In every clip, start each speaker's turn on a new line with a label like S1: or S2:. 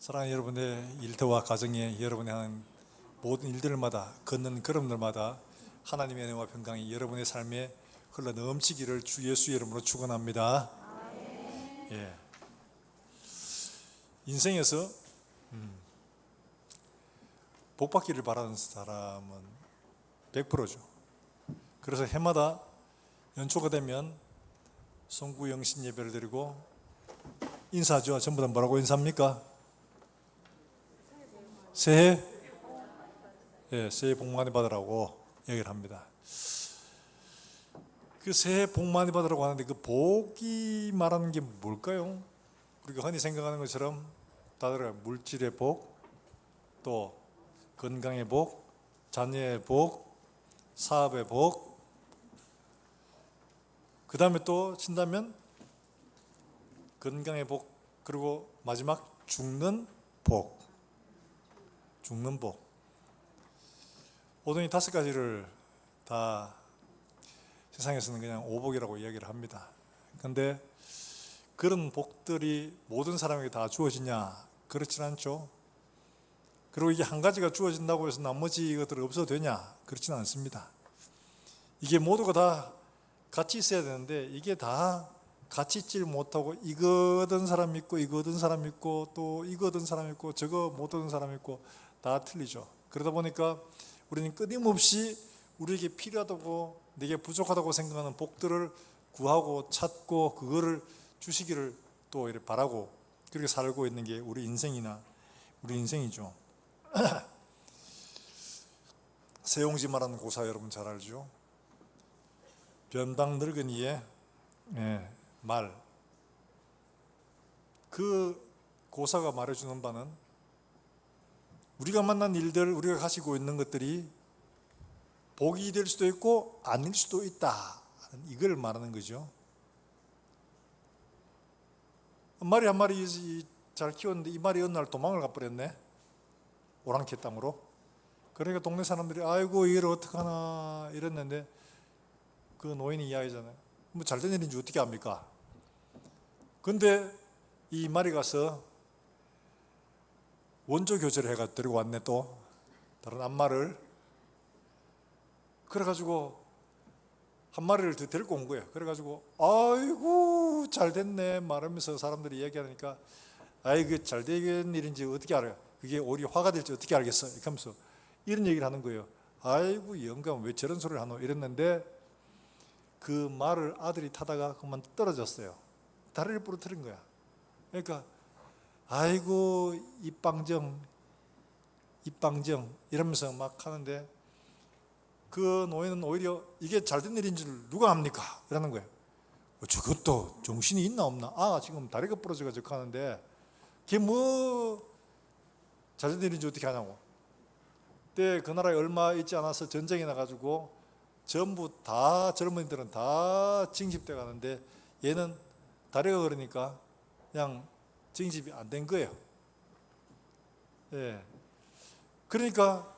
S1: 사랑하는 여러분의 일터와 가정에 여러분이 하는 모든 일들마다 걷는 걸음들마다 하나님의 은혜와 평강이 여러분의 삶에 흘러 넘치기를 주 예수 이름으로 축원합니다. 예. 인생에서 복 받기를 바라는 사람은 100%죠. 그래서 해마다 연초가 되면 송구 영신 예배를 드리고 인사하죠. 전부 다 뭐라고 인사합니까? 새해 복 많이 받으라고 얘기를 합니다. 그 새해 복 많이 받으라고 하는데 그 복이 말하는 게 뭘까요? 우리가 흔히 생각하는 것처럼 다들 물질의 복, 또 건강의 복, 자녀의 복, 사업의 복, 그 다음에 또 친다면 건강의 복, 그리고 마지막 죽는 복. 죽는 복. 오늘 이 5가지를 다 세상에서는 그냥 오복이라고 이야기를 합니다. 그런데 그런 복들이 모든 사람에게 다 주어지냐? 그렇진 않죠. 그리고 이게 한 가지가 주어진다고 해서 나머지 것들이 없어도 되냐? 그렇진 않습니다. 이게 모두가 다 같이 있어야 되는데 이게 다 같이 있질 못하고 이거 얻은 사람 있고 이거 얻은 사람 있고 또 이거 얻은 사람 있고 저거 못 얻은 사람 있고 다 틀리죠. 그러다 보니까 우리는 끊임없이 우리에게 필요하다고 내게 부족하다고 생각하는 복들을 구하고 찾고 그거를 주시기를 또 이렇게 바라고 그렇게 살고 있는 게 우리 인생이죠. 세용지마라는 고사 여러분 잘 알죠? 변방 늙은이의 말. 그 고사가 말해주는 바는 우리가 만난 일들, 우리가 가지고 있는 것들이 복이 될 수도 있고 아닐 수도 있다. 이걸 말하는 거죠. 말이 한 마리 잘 키웠는데 이 말이 어느 날 도망을 가버렸네. 오랑캐 땅으로. 그러니까 동네 사람들이 아이고 이걸 어떡하나 이랬는데 그 노인이 이야기잖아요. 뭐 잘된 일인지 어떻게 합니까? 근데 이 말이 가서 원조 교체를 해가 데리고 왔네. 또 다른 앞말을 그래가지고 한 마리를 더 데리고 온 거예요. 그래가지고 아이고 잘됐네 말하면서 사람들이 얘기하니까 아이 그 잘된 일인지 어떻게 알아요? 그게 오히려 화가 될지 어떻게 알겠어? 이렇게 하면서 이런 얘기를 하는 거예요. 아이고 영감 왜 저런 소리를 하노? 이랬는데 그 말을 아들이 타다가 그만 떨어졌어요. 다리를 부러뜨린 거야. 그러니까 아이고 입방정 이러면서 막 하는데 그 노인은 오히려 이게 잘된 일인 줄 누가 압니까? 이러는 거예요. 저것도 정신이 있나 없나? 아 지금 다리가 부러져가지고 하는데 그게 뭐 잘된 일인지 어떻게 하냐고. 그때 그 나라에 얼마 있지 않아서 전쟁이 나가지고 전부 다 젊은이들은 다 징집돼 가는데 얘는 다리가 그러니까 그냥 징집이 안 된 거예요. 예. 그러니까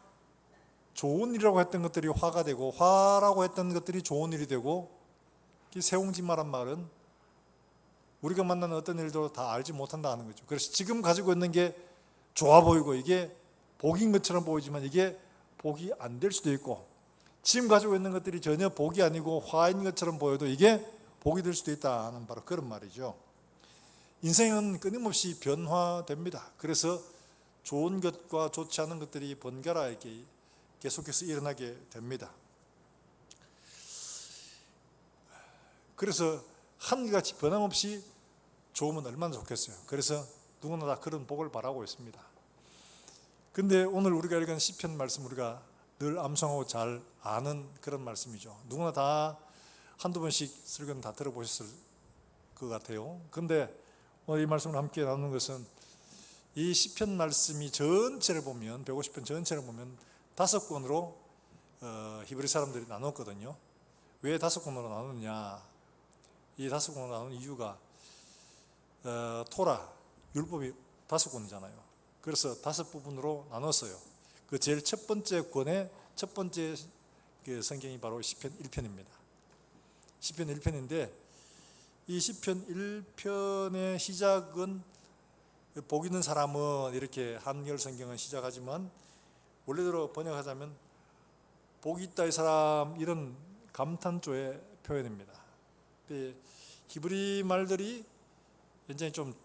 S1: 좋은 일이라고 했던 것들이 화가 되고 화라고 했던 것들이 좋은 일이 되고 세옹지마란 말은 우리가 만나는 어떤 일도 다 알지 못한다 하는 거죠. 그래서 지금 가지고 있는 게 좋아 보이고 이게 복인 것처럼 보이지만 이게 복이 안 될 수도 있고 지금 가지고 있는 것들이 전혀 복이 아니고 화인 것처럼 보여도 이게 복이 될 수도 있다는 바로 그런 말이죠. 인생은 끊임없이 변화됩니다. 그래서 좋은 것과 좋지 않은 것들이 번갈아 이렇게 계속해서 일어나게 됩니다. 그래서 한결같이 변함없이 좋으면 얼마나 좋겠어요. 그래서 누구나 다 그런 복을 바라고 있습니다. 근데 오늘 우리가 읽은 시편 말씀 우리가 늘 암송하고 잘 아는 그런 말씀이죠. 누구나 다 한두 번씩 설교는 다 들어보셨을 것 같아요. 근데 오늘 이 말씀을 함께 나누는 것은 이 시편 말씀이 전체를 보면 150편 전체를 보면 5권으로 히브리 사람들이 나눴거든요. 왜 5권으로 나누느냐? 이 5권으로 나누는 이유가 토라, 율법이 5권이잖아요. 그래서 5부분으로 나눴어요. 그 제일 첫 번째 권의 첫 번째 그 성경이 바로 시편 1편입니다. 시편 1편인데 이 시편 1편의 시작은 복 있는 사람은 이렇게 한글 성경은 시작하지만 원래대로 번역하자면 복이 있다 이 사람, 이런 감탄조의 표현입니다. 히브리 말들이 굉장히 좀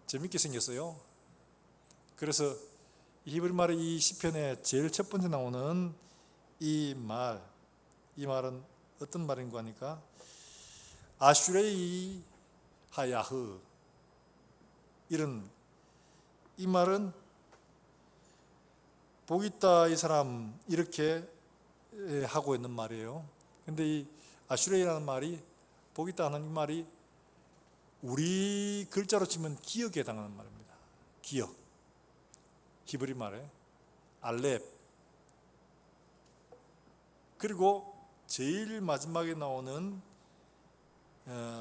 S1: 재밌게 생겼어요. 그래서 히브리 말의 이 시편에 제일 첫 번째 나오는 이 말은 어떤 말인가 하니까 아슈레이 하야흐, 이 말은 복 있다 이 사람, 이렇게 하고 있는 말이에요. 근데 이 아슈레이라는 말이, 복 있다 하는 이 말이 우리 글자로 치면 기역에 해당하는 말입니다. 기역, 히브리 말에 알렙. 그리고 제일 마지막에 나오는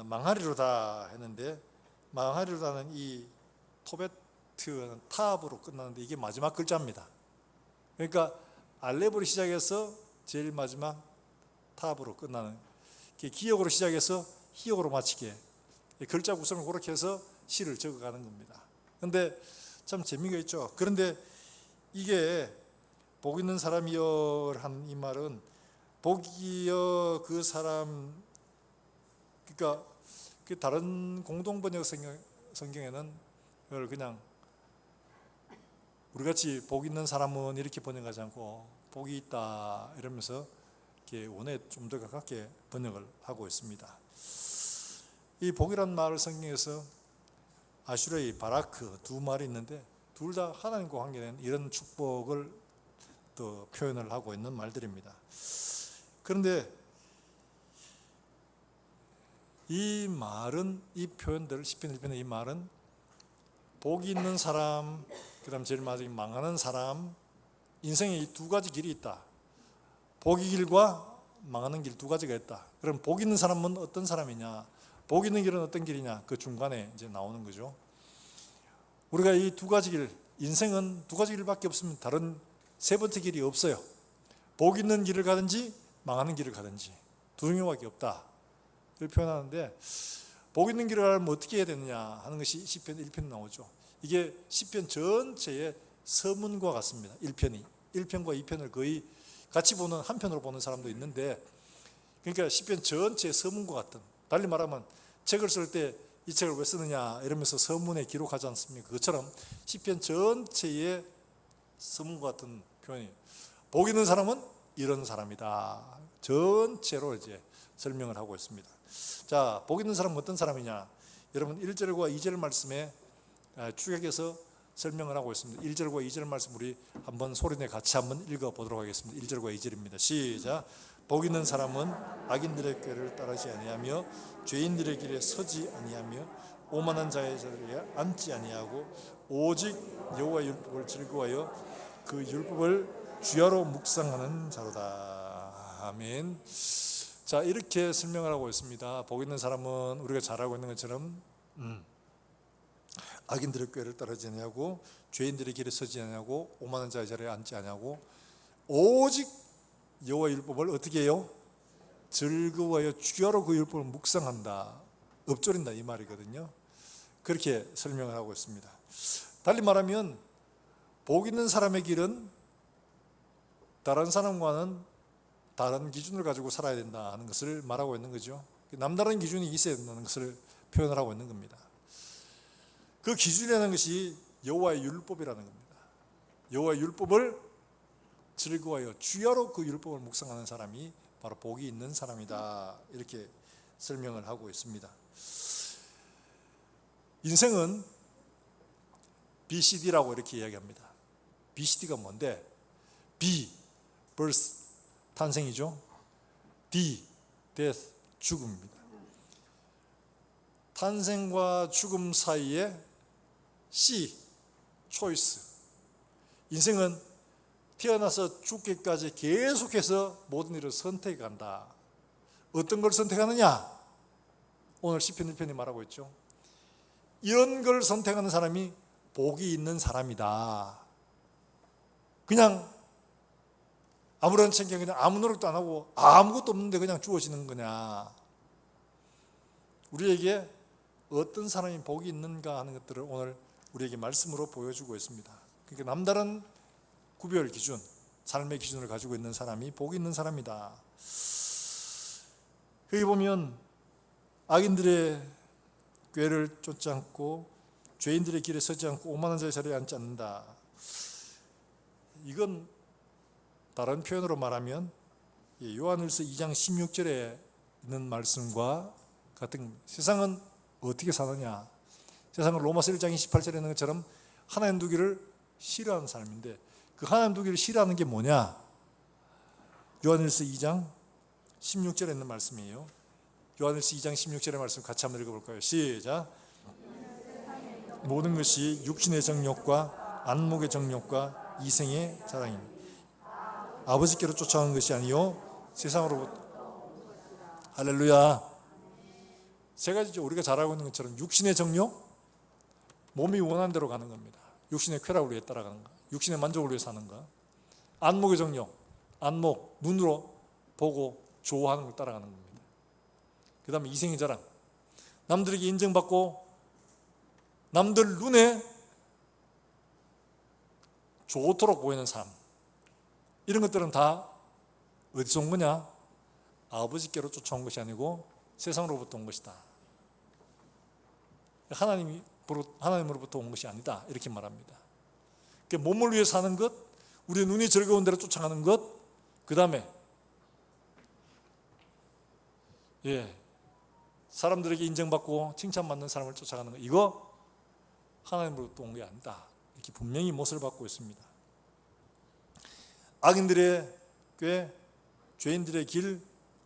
S1: 망하리로다 했는데, 망하리로다는 이 토베트 타압으로 끝나는데 이게 마지막 글자입니다. 그러니까 알렙으로 시작해서 제일 마지막 타압으로 끝나는, 기역으로 시작해서 희역으로 마치게 글자 구성을 그렇게 해서 시를 적어가는 겁니다. 그런데 참 재미가 있죠. 그런데 이게 복 있는 사람이여 하는 이 말은 복이여 그 사람, 그러니까 그 다른 공동번역 성경에는 그걸 그냥 우리같이 복 있는 사람은 이렇게 번역하지 않고 복이 있다 이러면서 이렇게 원에 좀 더 가깝게 번역을 하고 있습니다. 이 복이란 말을 성경에서 아슈레이, 바라크 두 말이 있는데 둘 다 하나님과 관계된 이런 축복을 또 표현을 하고 있는 말들입니다. 그런데 이 말은, 이 표현들, 시편 1편의 이 말은 복이 있는 사람, 그 다음 제일 마지막에 망하는 사람, 인생에 이 두 가지 길이 있다. 복의 길과 망하는 길 두 가지가 있다. 그럼 복 있는 사람은 어떤 사람이냐? 복 있는 길은 어떤 길이냐? 그 중간에 이제 나오는 거죠. 우리가 이 두 가지 길, 인생은 두 가지 길밖에 없으면 다른 세 번째 길이 없어요. 복 있는 길을 가든지 망하는 길을 가든지 두 종류밖에 없다. 이걸 표현하는데, 복 있는 길을 가려면 어떻게 해야 되느냐 하는 것이 시편 1편 나오죠. 이게 시편 전체의 서문과 같습니다. 1편이 1편과 2편을 거의 같이 보는, 한 편으로 보는 사람도 있는데, 그러니까 시편 전체의 서문과 같은, 달리 말하면 책을 쓸 때 이 책을 왜 쓰느냐 이러면서 서문에 기록하지 않습니까? 그것처럼 시편 전체의 서문과 같은 표현이에요. 복 있는 사람은 이런 사람이다. 전체로 이제 설명을 하고 있습니다. 자, 복 있는 사람은 어떤 사람이냐? 여러분 1절과 2절 말씀에 축약해서 설명을 하고 있습니다. 1절과 2절 말씀 우리 한번 소리내 같이 한번 읽어보도록 하겠습니다. 1절과 2절입니다. 시작. 복 있는 사람은 악인들의 꾀를 따르지 아니하며 죄인들의 길에 서지 아니하며 오만한 자의 자리에 앉지 아니하고 오직 여호와의 율법을 즐거워하여 그 율법을 주야로 묵상하는 자로다. 아멘. 자, 이렇게 설명을 하고 있습니다. 복 있는 사람은 우리가 잘 알고 있는 것처럼 악인들의 꾀를 따르지 아니하고 죄인들의 길에 서지 아니하고 오만한 자의 자리에 앉지 아니하고 오직 여호와의 율법을 어떻게 해요? 즐거워하여 주야로 그 율법을 묵상한다, 읊조린다 이 말이거든요. 그렇게 설명을 하고 있습니다. 달리 말하면 복 있는 사람의 길은 다른 사람과는 다른 기준을 가지고 살아야 된다 하는 것을 말하고 있는 거죠. 남다른 기준이 있어야 된다는 것을 표현을 하고 있는 겁니다. 그 기준이라는 것이 여호와의 율법이라는 겁니다. 여호와의 율법을 즐거워하여 주야로 그 율법을 묵상하는 사람이 바로 복이 있는 사람이다. 이렇게 설명을 하고 있습니다. 인생은 BCD라고 이렇게 이야기합니다. BCD가 뭔데? B, birth, 탄생이죠. D, death, 죽음입니다. 탄생과 죽음 사이에 C, choice. 인생은 태어나서 죽기까지 계속해서 모든 일을 선택한다. 어떤 걸 선택하느냐? 오늘 시편 1편이 말하고 있죠. 이런 걸 선택하는 사람이 복이 있는 사람이다. 그냥 아무런 챙겨 그냥 아무 노력도 안 하고 아무것도 없는데 그냥 주어지는 거냐? 우리에게 어떤 사람이 복이 있는가 하는 것들을 오늘 우리에게 말씀으로 보여주고 있습니다. 그러니까 남다른 구별 기준, 삶의 기준을 가지고 있는 사람이 복이 있는 사람이다. 여기 보면 악인들의 꾀를 쫓지 않고 죄인들의 길에 서지 않고 오만한 자의 자리에 앉지 않는다. 이건 다른 표현으로 말하면 요한일서 2장 16절에 있는 말씀과 같은 겁니다. 세상은 어떻게 사느냐? 세상은 로마서 1장 28절에 있는 것처럼 하나님 두기를 싫어하는 사람인데, 그 하나님 두기를 싫어하는 게 뭐냐? 요한일서 2장 16절에 있는 말씀이에요. 요한일서 2장 16절의 말씀 같이 한번 읽어볼까요? 시작. 모든 것이 육신의 정욕과 안목의 정욕과 이생의 자랑입니다. 아버지께로 쫓아오는 것이 아니요 세상으로부터. 할렐루야. 세 가지죠. 우리가 잘 알고 있는 것처럼 육신의 정욕, 몸이 원하는 대로 가는 겁니다. 육신의 쾌락을 위해 따라가는 것, 육신의 만족을 위해 사는 것. 안목의 정욕, 안목, 눈으로 보고 좋아하는 걸 따라가는 겁니다. 그 다음에 이생의 자랑, 남들에게 인정받고 남들 눈에 좋도록 보이는 삶. 이런 것들은 다 어디서 온 거냐? 아버지께로 쫓아온 것이 아니고 세상으로부터 온 것이다. 하나님으로부터 온 것이 아니다. 이렇게 말합니다. 그러니까 몸을 위해 사는 것, 우리의 눈이 즐거운 대로 쫓아가는 것, 그 다음에 사람들에게 인정받고 칭찬받는 사람을 쫓아가는 것, 이거 하나님으로부터 온 게 아니다. 이렇게 분명히 못을 받고 있습니다. 악인들의 꾀, 죄인들의 길,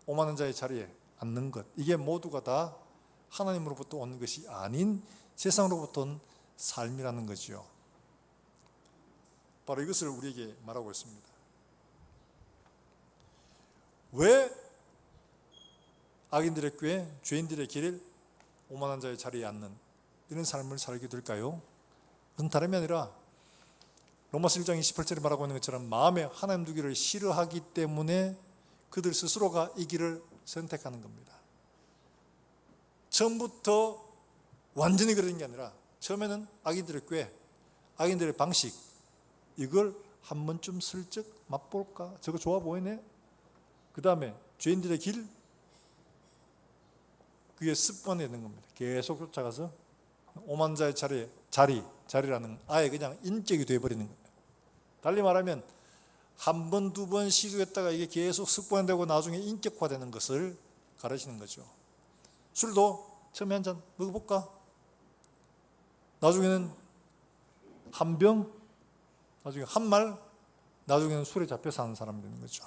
S1: 오만한 자의 자리에 앉는 것, 이게 모두가 다 하나님으로부터 온 것이 아닌 세상으로부터 온 삶이라는 거죠. 바로 이것을 우리에게 말하고 있습니다. 왜 악인들의 꾀, 죄인들의 길, 오만한 자의 자리에 앉는 이런 삶을 살게 될까요? 그건 다름이 아니라 로마서 1장 28절에 말하고 있는 것처럼 마음에 하나님 두기를 싫어하기 때문에 그들 스스로가 이 길을 선택하는 겁니다. 처음부터 완전히 그런 게 아니라 처음에는 악인들의 꾀, 악인들의 방식, 이걸 한 번쯤 슬쩍 맛볼까? 저거 좋아 보이네? 그 다음에 죄인들의 길, 그게 습관이 되는 겁니다. 계속 쫓아가서 오만 자의 자리라는 아예 그냥 인격이 되어버리는 거예요. 달리 말하면 한 번, 두 번 시도했다가 이게 계속 습관되고 나중에 인격화되는 것을 가르치는 거죠. 술도 처음에 한 잔 먹어볼까? 나중에는 한 병, 나중에 한 말, 나중에는 술에 잡혀 사는 사람이 되는 거죠.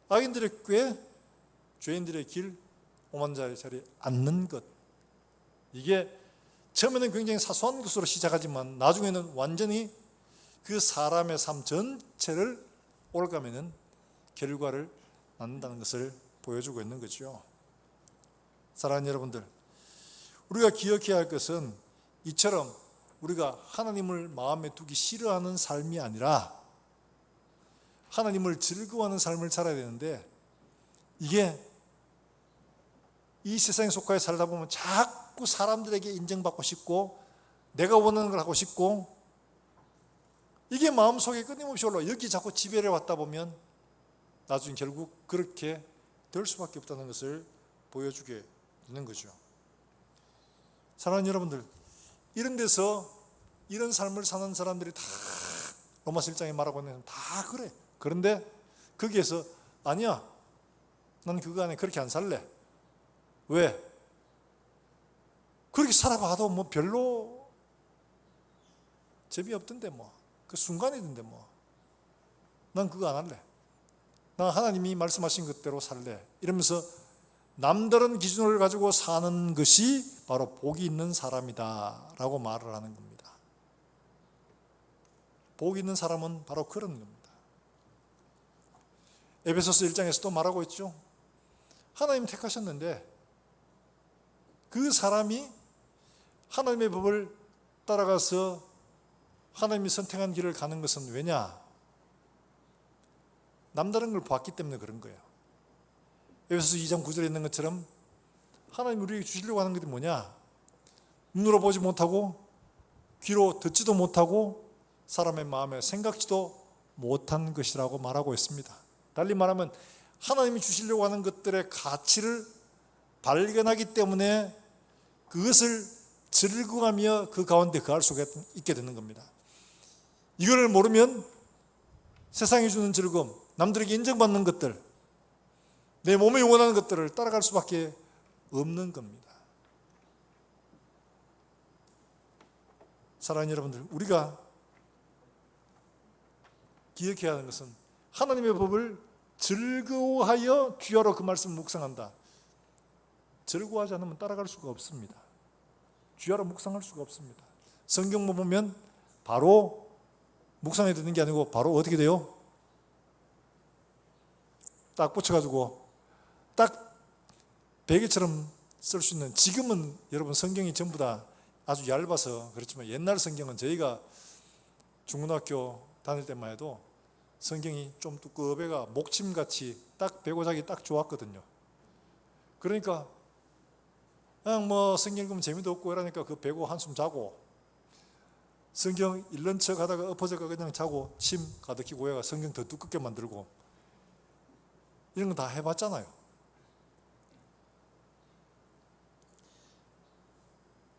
S1: 악인들의 꾀, 죄인들의 길, 오만 자의 자리에 앉는 것, 이게 처음에는 굉장히 사소한 것으로 시작하지만 나중에는 완전히 그 사람의 삶 전체를 올가매는 결과를 낳는다는 것을 보여주고 있는 거죠. 사랑하는 여러분들, 우리가 기억해야 할 것은 이처럼 우리가 하나님을 마음에 두기 싫어하는 삶이 아니라 하나님을 즐거워하는 삶을 살아야 되는데, 이게 이 세상에 속하여 살다 보면 자꾸 사람들에게 인정받고 싶고 내가 원하는 걸 하고 싶고, 이게 마음속에 끊임없이 올라와 여기 자꾸 지배를 받다 보면 나중에 결국 그렇게 될 수밖에 없다는 것을 보여주게 되는 거죠. 사랑하는 여러분들, 이런 데서 이런 삶을 사는 사람들이 다 로마서 1장에 말하고 있는 다 그래. 그런데 거기에서 아니야, 난 그거 안에 그렇게 안 살래. 왜? 그렇게 살아봐도 뭐 별로 재미없던데 그 순간이던데 난 그거 안 할래. 난 하나님이 말씀하신 것대로 살래. 이러면서 남다른 기준을 가지고 사는 것이 바로 복이 있는 사람이다 라고 말을 하는 겁니다. 복이 있는 사람은 바로 그런 겁니다. 에베소서 1장에서도 말하고 있죠. 하나님 택하셨는데 그 사람이 하나님의 법을 따라가서 하나님이 선택한 길을 가는 것은 왜냐? 남다른 걸 봤기 때문에 그런 거예요. 에베소서 2장 9절에 있는 것처럼 하나님 우리에게 주시려고 하는 것이 뭐냐? 눈으로 보지 못하고 귀로 듣지도 못하고 사람의 마음에 생각지도 못한 것이라고 말하고 있습니다. 달리 말하면 하나님이 주시려고 하는 것들의 가치를 발견하기 때문에 그것을 즐거워하며 그 가운데 거할 수가 있게 되는 겁니다. 이걸 모르면 세상이 주는 즐거움, 남들에게 인정받는 것들, 내 몸이 원하는 것들을 따라갈 수밖에 없는 겁니다. 사랑하는 여러분들, 우리가 기억해야 하는 것은 하나님의 법을 즐거워하여 귀하로 그 말씀을 묵상한다. 즐거워하지 않으면 따라갈 수가 없습니다. 귀하로 묵상할 수가 없습니다. 성경만 보면 바로 묵상해 듣는 게 아니고 바로 어떻게 돼요? 딱 붙여가지고 딱 베개처럼 쓸 수 있는, 지금은 여러분 성경이 전부 다 아주 얇아서 그렇지만 옛날 성경은 저희가 중고등학교 다닐 때만 해도 성경이 좀 두꺼워가 목침같이 딱 베고 자기 딱 좋았거든요. 그러니까 그냥 뭐 성경 읽으면 재미도 없고 이러니까 그 베고 한숨 자고, 성경 읽는 척 하다가 엎어져가 그냥 자고 침 가득히 고여가 성경 더 두껍게 만들고, 이런 거 다 해봤잖아요.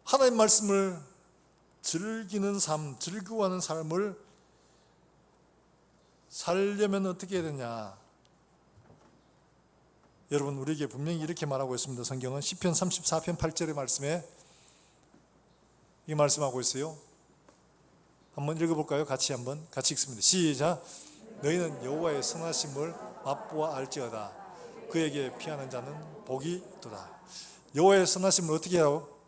S1: 하나님 말씀을 즐기는 삶, 즐거워하는 삶을 살려면 어떻게 해야 되냐? 여러분, 우리에게 분명히 이렇게 말하고 있습니다. 성경은 시편 34편 8절의 말씀에 이 말씀하고 있어요. 한번 읽어볼까요? 같이 읽습니다. 시작. 너희는 여호와의 선하심을 맛보아 알지어다. 그에게 피하는 자는 복이 있도다. 여호와의 선하심을 어떻게 하라고?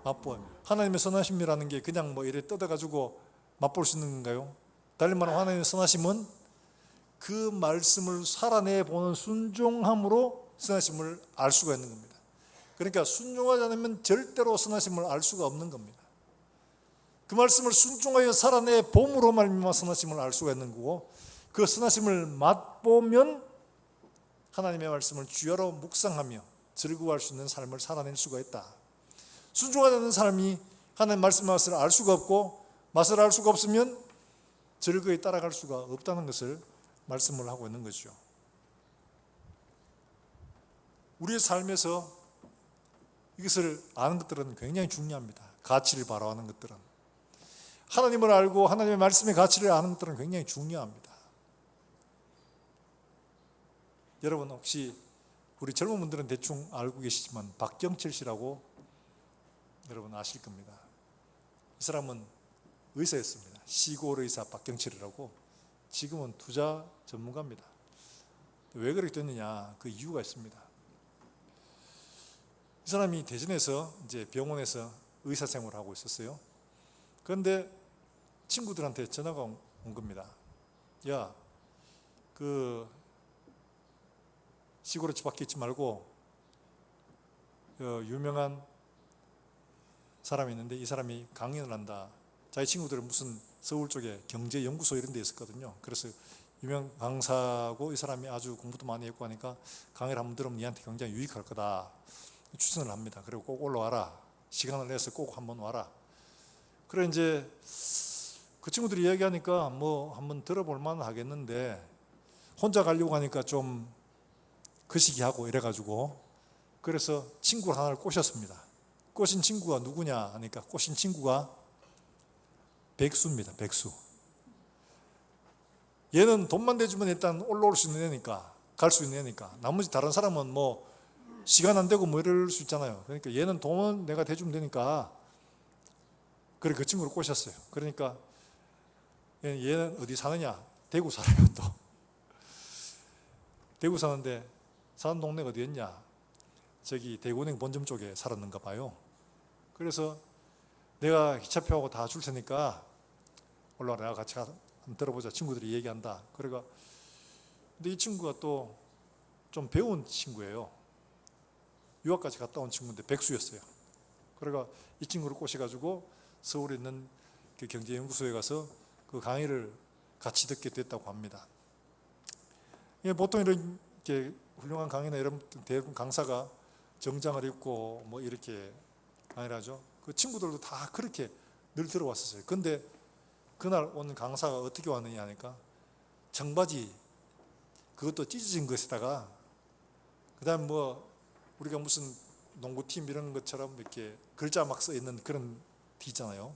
S1: 맛보아. 하나님의 선하심이라는 게 그냥 뭐 이래 뜯어가지고 맛볼 수 있는 건가요? 달리 말하면 하나님의 선하심은 그 말씀을 살아내 보는 순종함으로 선하심을 알 수가 있는 겁니다. 그러니까 순종하지 않으면 절대로 선하심을 알 수가 없는 겁니다. 그 말씀을 순종하여 살아내 봄으로 말미암아 선하심을 알 수가 있는 거고, 그 선하심을 맛보면 하나님의 말씀을 주야로 묵상하며 즐거워할 수 있는 삶을 살아낼 수가 있다. 순종하지 않는 사람이 하나님 말씀 맛을 알 수가 없고, 맛을 알 수가 없으면 즐거이 따라갈 수가 없다는 것을 말씀을 하고 있는 거죠. 우리의 삶에서 이것을 아는 것들은 굉장히 중요합니다. 가치를 바라하는 것들은, 하나님을 알고 하나님의 말씀의 가치를 아는 것들은 굉장히 중요합니다. 여러분, 혹시 우리 젊은 분들은 대충 알고 계시지만 박경철 씨라고 여러분 아실 겁니다. 이 사람은 의사였습니다. 시골 의사 박경철이라고. 지금은 투자 전문가입니다. 왜 그렇게 됐느냐? 그 이유가 있습니다. 이 사람이 대전에서 이제 병원에서 의사 생활을 하고 있었어요. 그런데 친구들한테 전화가 온 겁니다. 야, 그 시골에 집 밖에 있지 말고 유명한 사람이 있는데 이 사람이 강연을 한다. 자기 친구들은 무슨 서울 쪽에 경제연구소 이런 데 있었거든요. 그래서 유명 강사고 이 사람이 아주 공부도 많이 했고 하니까 강의를 한번 들으면 니한테 굉장히 유익할 거다. 추천을 합니다. 그리고 꼭 올라와라. 시간을 내서 꼭 한번 와라. 그래 이제 그 친구들이 이야기하니까 뭐 한번 들어볼 만 하겠는데, 혼자 가려고 하니까 좀 거시기하고 이래가지고, 그래서 친구 하나를 꼬셨습니다. 꼬신 친구가 누구냐 하니까 꼬신 친구가 백수입니다. 백수. 얘는 돈만 대주면 일단 올라올 수 있는 애니까, 갈 수 있는 애니까, 나머지 다른 사람은 뭐 시간 안 되고 뭐 이럴 수 있잖아요. 그러니까 얘는 돈은 내가 대주면 되니까, 그래 그 친구를 꼬셨어요. 그러니까 얘는 어디 사느냐? 대구 살아요. 또 대구 사는데 사는 동네가 어디였냐? 저기 대구은행 본점 쪽에 살았는가 봐요. 그래서 내가 기차표하고 다 줄 테니까 올라와라. 내가 같이 가서 한번 들어보자. 친구들이 얘기한다. 그러니까 근데 이 친구가 또 좀 배운 친구예요. 유학까지 갔다 온 친구인데 백수였어요. 그러니까 이 친구를 꼬셔가지고 서울에 있는 그 경제연구소에 가서 그 강의를 같이 듣게 됐다고 합니다. 보통 이렇게 훌륭한 강의나 이런 대부분 강사가 정장을 입고 뭐 이렇게 강의를 하죠. 그 친구들도 다 그렇게 늘 들어왔었어요. 근데 그날 오는 강사가 어떻게 왔느냐 하니까 청바지 그것도 찢어진 것에다가 그다음 뭐 우리가 무슨 농구팀 이런 것처럼 이렇게 글자 막 써 있는 그런 티 있잖아요.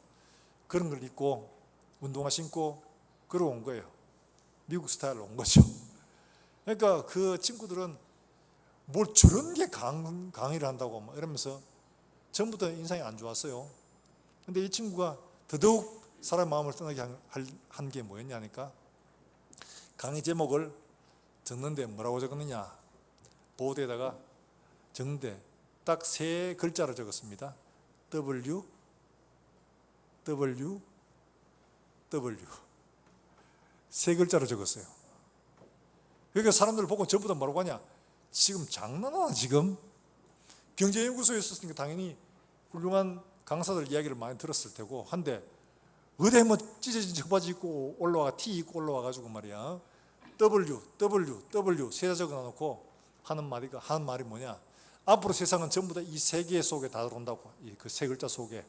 S1: 그런 걸 입고 운동화 신고 그러고 온 거예요. 미국 스타일로 온 거죠. 그러니까 그 친구들은 뭘 저런 게 강의를 한다고 막 이러면서 전부터 인상이 안 좋았어요. 근데 이 친구가 더더욱 사람 마음을 떠나게 한 게 뭐였냐니까 강의 제목을 적는데 뭐라고 적었느냐, 보드에다가 적는데 딱 3글자를 적었습니다. W, W, W 3글자로 적었어요. 그러니까 사람들 보고 전부 다 뭐라고 하냐, 지금 장난하나 지금? 경제연구소에 있었으니까 당연히 훌륭한 강사들 이야기를 많이 들었을 테고 한데 어디 뭐 찢어진 청바지 입고 올라와 티 입고 올라와가지고 말이야 W, W, W 3자 적어놓고 하는 말이 뭐냐, 앞으로 세상은 전부 다 이 3개 속에 다 들어온다고. 그 3글자 속에.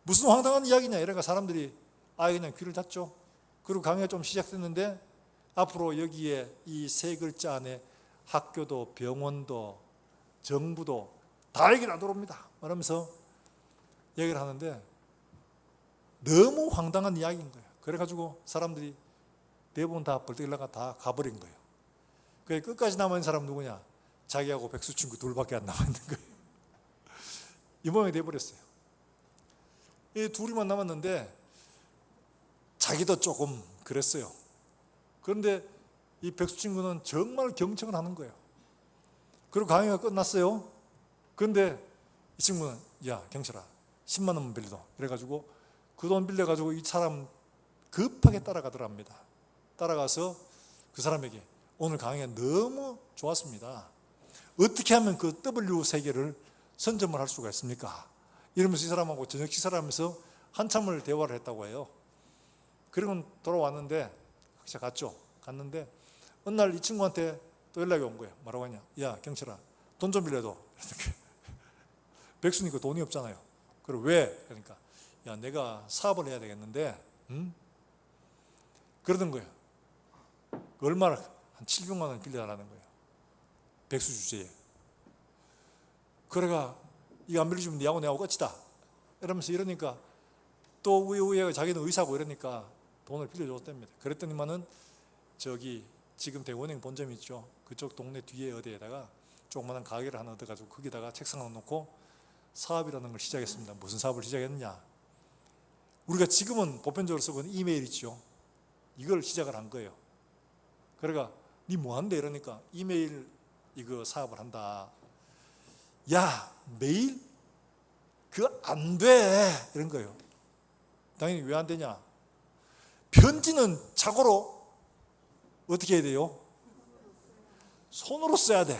S1: 무슨 황당한 이야기냐 이러니까 사람들이 그냥 귀를 닫죠. 그리고 강의가 좀 시작됐는데 앞으로 여기에 이 3글자 안에 학교도 병원도 정부도 다 얘기 다 들어옵니다 그러면서 얘기를 하는데 너무 황당한 이야기인 거예요. 그래가지고 사람들이 대부분 다 벌떡 일어나가 다 가버린 거예요. 그래 끝까지 남아있는 사람 누구냐, 자기하고 백수 친구 둘밖에 안 남아있는 거예요. 이 모양이 돼버렸어요. 이 둘이만 남았는데 자기도 조금 그랬어요. 그런데 이 백수 친구는 정말 경청을 하는 거예요. 그리고 강의가 끝났어요. 그런데 이 친구는 야 경철아 10만 원만 빌려줘 이래가지고 그 돈 빌려가지고 이 사람 급하게 따라가더랍니다. 따라가서 그 사람에게 오늘 강의가 너무 좋았습니다. 어떻게 하면 그 W 3개를 선점을 할 수가 있습니까? 이러면서 이 사람하고 저녁 식사를 하면서 한참을 대화를 했다고 해요. 그리고 돌아왔는데 제가 갔는데 어느 날 이 친구한테 또 연락이 온 거예요. 뭐라고 하냐, 야 경철아 돈 좀 빌려줘. 백수니까 돈이 없잖아요. 그리고 왜? 그러니까 야 내가 사업을 해야 되겠는데 그러던 거예요. 얼마나 한 700만 원 빌려달라는 거예요. 백수 주제에. 그래가 이거 안 빌려주면 니하고 내하고 끝이다 이러면서 이러니까 또 우에 자기는 의사고 이러니까 돈을 빌려줬답니다. 그랬더니만은 저기 지금 대원행 본점 있죠. 그쪽 동네 뒤에 어디에다가 조그마한 가게를 하나 얻어가지고 거기다가 책상을 놓고 사업이라는 걸 시작했습니다. 무슨 사업을 시작했느냐, 우리가 지금은 보편적으로 쓰고 있는 이메일 있죠. 이걸 시작을 한 거예요. 그러니까 니 뭐한대 이러니까 이메일 이거 사업을 한다. 야 메일? 그거 안 돼 이런 거예요. 당연히 왜 안 되냐, 편지는 자고로 어떻게 해야 돼요? 손으로 써야 돼.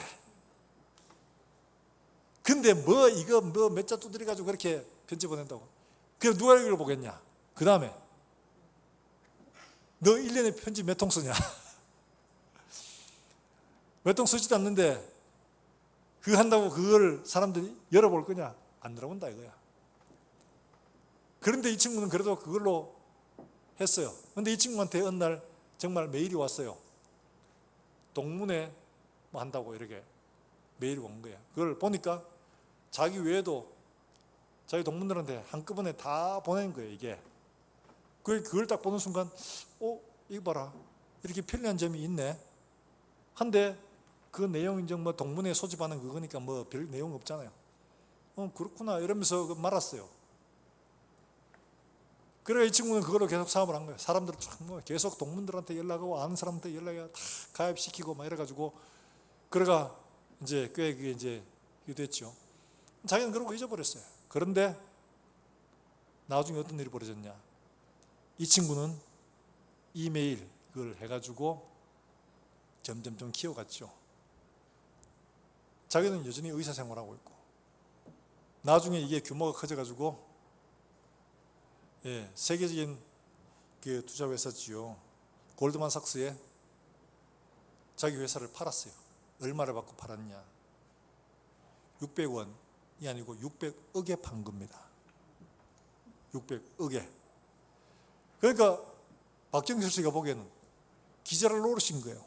S1: 근데 이거 몇 자 두드려 가지고 그렇게 편지 보낸다고. 그럼 누가 이걸 보겠냐? 그 다음에 너 1년에 편지 몇 통 쓰냐? 몇 통 쓰지도 않는데 그거 한다고 그걸 사람들이 열어볼 거냐? 안 열어본다 이거야. 그런데 이 친구는 그래도 그걸로 했어요. 그런데 이 친구한테 어느 날 정말 메일이 왔어요. 동문회 뭐 한다고 이렇게 메일이 온 거예요. 그걸 보니까 자기 외에도 자기 동문들한테 한꺼번에 다 보낸 거예요. 이게 그걸 딱 보는 순간 이거 봐라 이렇게 편리한 점이 있네 한데 그 내용 이제 뭐 동문회 소집하는 그거니까 뭐 별 내용 없잖아요. 그렇구나 이러면서 말았어요. 그래 이 친구는 그걸로 계속 사업을 한 거예요. 사람들을 계속 동문들한테 연락하고 아는 사람한테 연락해 다 가입시키고 막 이래가지고 그래가 이제 꽤 그게 이제 됐죠. 자기는 그러고 잊어버렸어요. 그런데 나중에 어떤 일이 벌어졌냐, 이 친구는 이메일 그걸 해가지고 점점 좀 키워갔죠. 자기는 여전히 의사 생활하고 있고 나중에 이게 규모가 커져가지고 세계적인 그 투자회사지요. 골드만삭스에 자기 회사를 팔았어요. 얼마를 받고 팔았냐? 600원이 아니고 600억에 판 겁니다. 600억에. 그러니까 박정철 씨가 보기에는 기절을 노리신 거예요.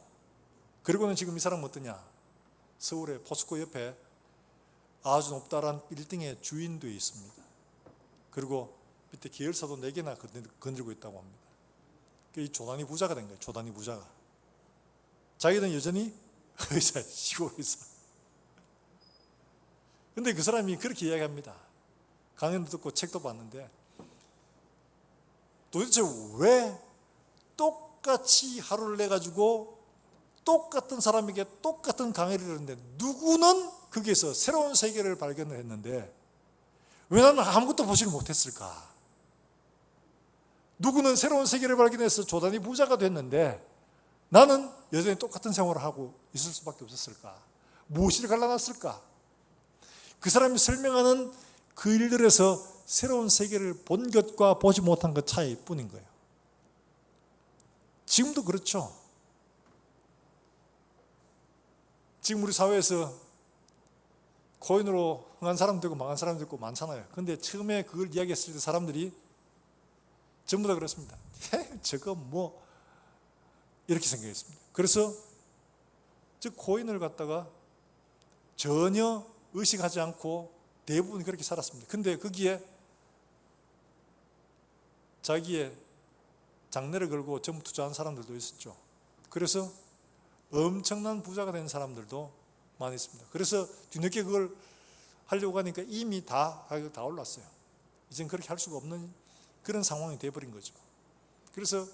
S1: 그리고는 지금 이 사람은 어떠냐? 서울의 포스코 옆에 아주 높다란 빌딩의 주인도 있습니다. 그리고 밑에 계열사도 4개나 건드리고 있다고 합니다. 이 조단위 부자가 된 거예요. 조단위 부자가. 자기는 여전히 의사, 시골 의사. 근데 그 사람이 그렇게 이야기합니다. 강연도 듣고 책도 봤는데 도대체 왜 똑같이 하루를 내가지고 똑같은 사람에게 똑같은 강의를 하는데 누구는 거기에서 새로운 세계를 발견을 했는데 왜 나는 아무것도 보지를 못했을까? 누구는 새로운 세계를 발견해서 조단위 부자가 됐는데 나는 여전히 똑같은 생활을 하고 있을 수밖에 없었을까? 무엇이 갈라놨을까? 그 사람이 설명하는 그 일들에서 새로운 세계를 본 것과 보지 못한 것 차이뿐인 거예요. 지금도 그렇죠. 지금 우리 사회에서 코인으로 흥한 사람도 있고 망한 사람도 있고 많잖아요. 근데 처음에 그걸 이야기했을 때 사람들이 전부 다 그렇습니다. 저거 뭐 이렇게 생각했습니다. 그래서 즉 코인을 갖다가 전혀 의식하지 않고 대부분 그렇게 살았습니다. 근데 거기에 자기의 장래를 걸고 전부 투자한 사람들도 있었죠. 그래서 엄청난 부자가 된 사람들도 많이 있습니다. 그래서 뒤늦게 그걸 하려고 하니까 이미 다 올랐어요. 이젠 그렇게 할 수가 없는 그런 상황이 되어버린 거죠. 그래서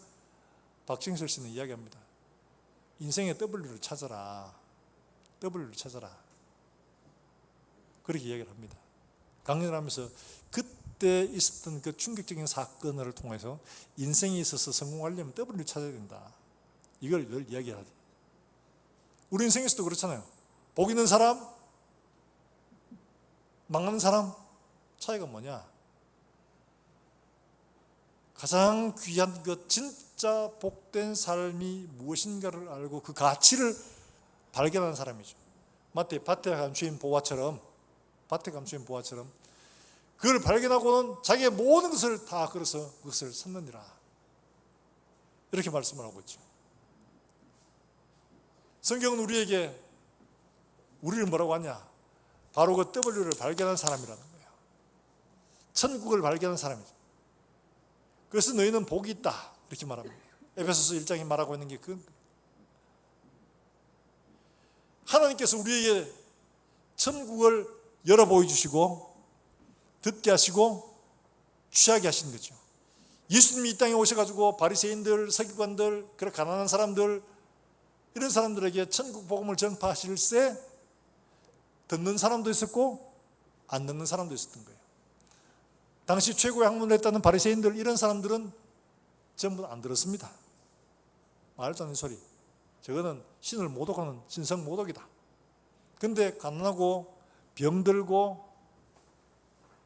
S1: 박정철 씨는 이야기합니다. 인생의 W를 찾아라. W를 찾아라. 그렇게 이야기를 합니다. 강연을 하면서 그때 있었던 그 충격적인 사건을 통해서 인생에 있어서 성공하려면 W를 찾아야 된다. 이걸 늘 이야기하죠. 우리 인생에서도 그렇잖아요. 복 있는 사람, 망하는 사람 차이가 뭐냐? 가장 귀한 것, 진짜 복된 삶이 무엇인가를 알고 그 가치를 발견하는 사람이죠. 마태 밭에 감추인 보화처럼 그걸 발견하고는 자기의 모든 것을 다 걸어서 그것을 삼느니라. 이렇게 말씀을 하고 있죠. 성경은 우리를 뭐라고 하냐? 바로 그 W를 발견한 사람이라는 거예요. 천국을 발견한 사람이죠. 그래서 너희는 복이 있다. 이렇게 말합니다. 에베소서 1장이 말하고 있는 게 그 하나님께서 우리에게 천국을 열어 보여주시고 듣게 하시고 취하게 하신 거죠. 예수님이 이 땅에 오셔가지고 바리새인들, 서기관들, 그런 가난한 사람들 이런 사람들에게 천국 복음을 전파하실 때 듣는 사람도 있었고 안 듣는 사람도 있었던 거예요. 당시 최고의 학문을 했다는 바리새인들 이런 사람들은 전부 안 들었습니다. 말도 안 되는 소리. 저거는 신을 모독하는 신성 모독이다. 근데 가난하고 병들고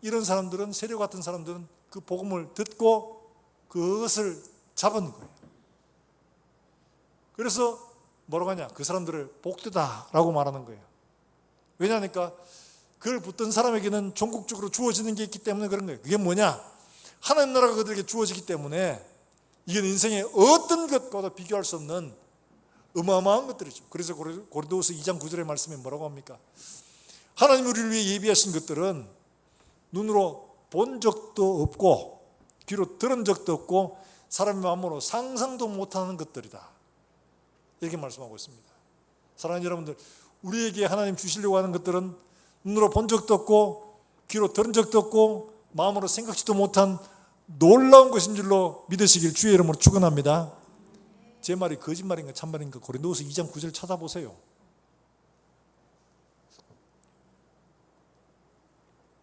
S1: 이런 사람들은 세력 같은 사람들은 그 복음을 듣고 그것을 잡은 거예요. 그래서 뭐라고 하냐? 그 사람들을 복되다라고 말하는 거예요. 왜냐하니까 그걸 붙든 사람에게는 종국적으로 주어지는 게 있기 때문에 그런 거예요. 그게 뭐냐? 하나님 나라가 그들에게 주어지기 때문에 이건 인생의 어떤 것과도 비교할 수 없는 어마어마한 것들이죠. 그래서 고린도후서 2장 9절의 말씀에 뭐라고 합니까? 하나님 우리를 위해 예비하신 것들은 눈으로 본 적도 없고 귀로 들은 적도 없고 사람의 마음으로 상상도 못하는 것들이다. 이렇게 말씀하고 있습니다. 사랑하는 여러분들, 우리에게 하나님 주시려고 하는 것들은 눈으로 본 적도 없고 귀로 들은 적도 없고 마음으로 생각지도 못한 놀라운 것인 줄로 믿으시길 주의 이름으로 축원합니다. 제 말이 거짓말인가 참말인가 고린도후서 2장 9절 찾아보세요.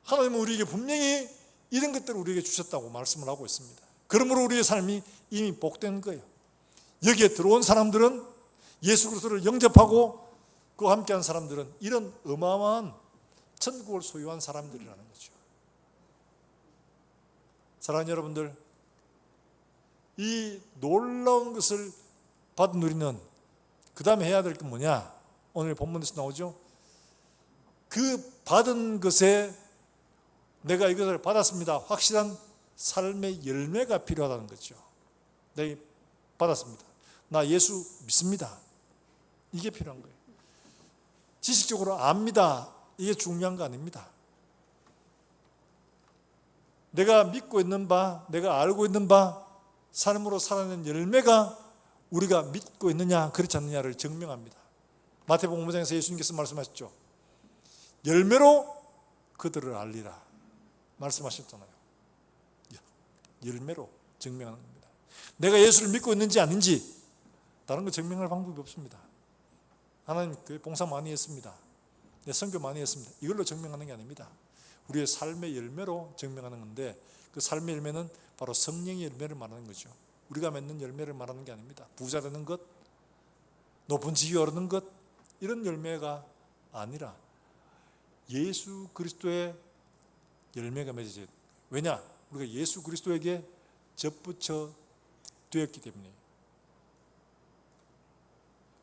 S1: 하나님은 우리에게 분명히 이런 것들을 우리에게 주셨다고 말씀을 하고 있습니다. 그러므로 우리의 삶이 이미 복된 거예요. 여기에 들어온 사람들은 예수 그리스도를 영접하고 그와 함께한 사람들은 이런 어마어마한 천국을 소유한 사람들이라는 거죠. 사랑하는 여러분들, 이 놀라운 것을 받은 우리는 그 다음에 해야 될 건 뭐냐? 오늘 본문에서 나오죠. 그 받은 것에 내가 이것을 받았습니다. 확실한 삶의 열매가 필요하다는 거죠. 내가 받았습니다. 나 예수 믿습니다. 이게 필요한 거예요. 지식적으로 압니다. 이게 중요한 거 아닙니다. 내가 믿고 있는 바, 내가 알고 있는 바, 삶으로 살아내는 열매가 우리가 믿고 있느냐 그렇지 않느냐를 증명합니다. 마태복음 5장에서 예수님께서 말씀하셨죠. 열매로 그들을 알리라 말씀하셨잖아요. 열매로 증명하는 겁니다. 내가 예수를 믿고 있는지 아닌지 다른 거 증명할 방법이 없습니다. 하나님 교회 봉사 많이 했습니다. 선교 많이 했습니다. 이걸로 증명하는 게 아닙니다. 우리의 삶의 열매로 증명하는 건데 그 삶의 열매는 바로 성령의 열매를 말하는 거죠. 우리가 맺는 열매를 말하는 게 아닙니다. 부자 되는 것, 높은 지위 오르는 것 이런 열매가 아니라 예수 그리스도의 열매가 맺어져야 돼요. 왜냐? 우리가 예수 그리스도에게 접붙여 되었기 때문에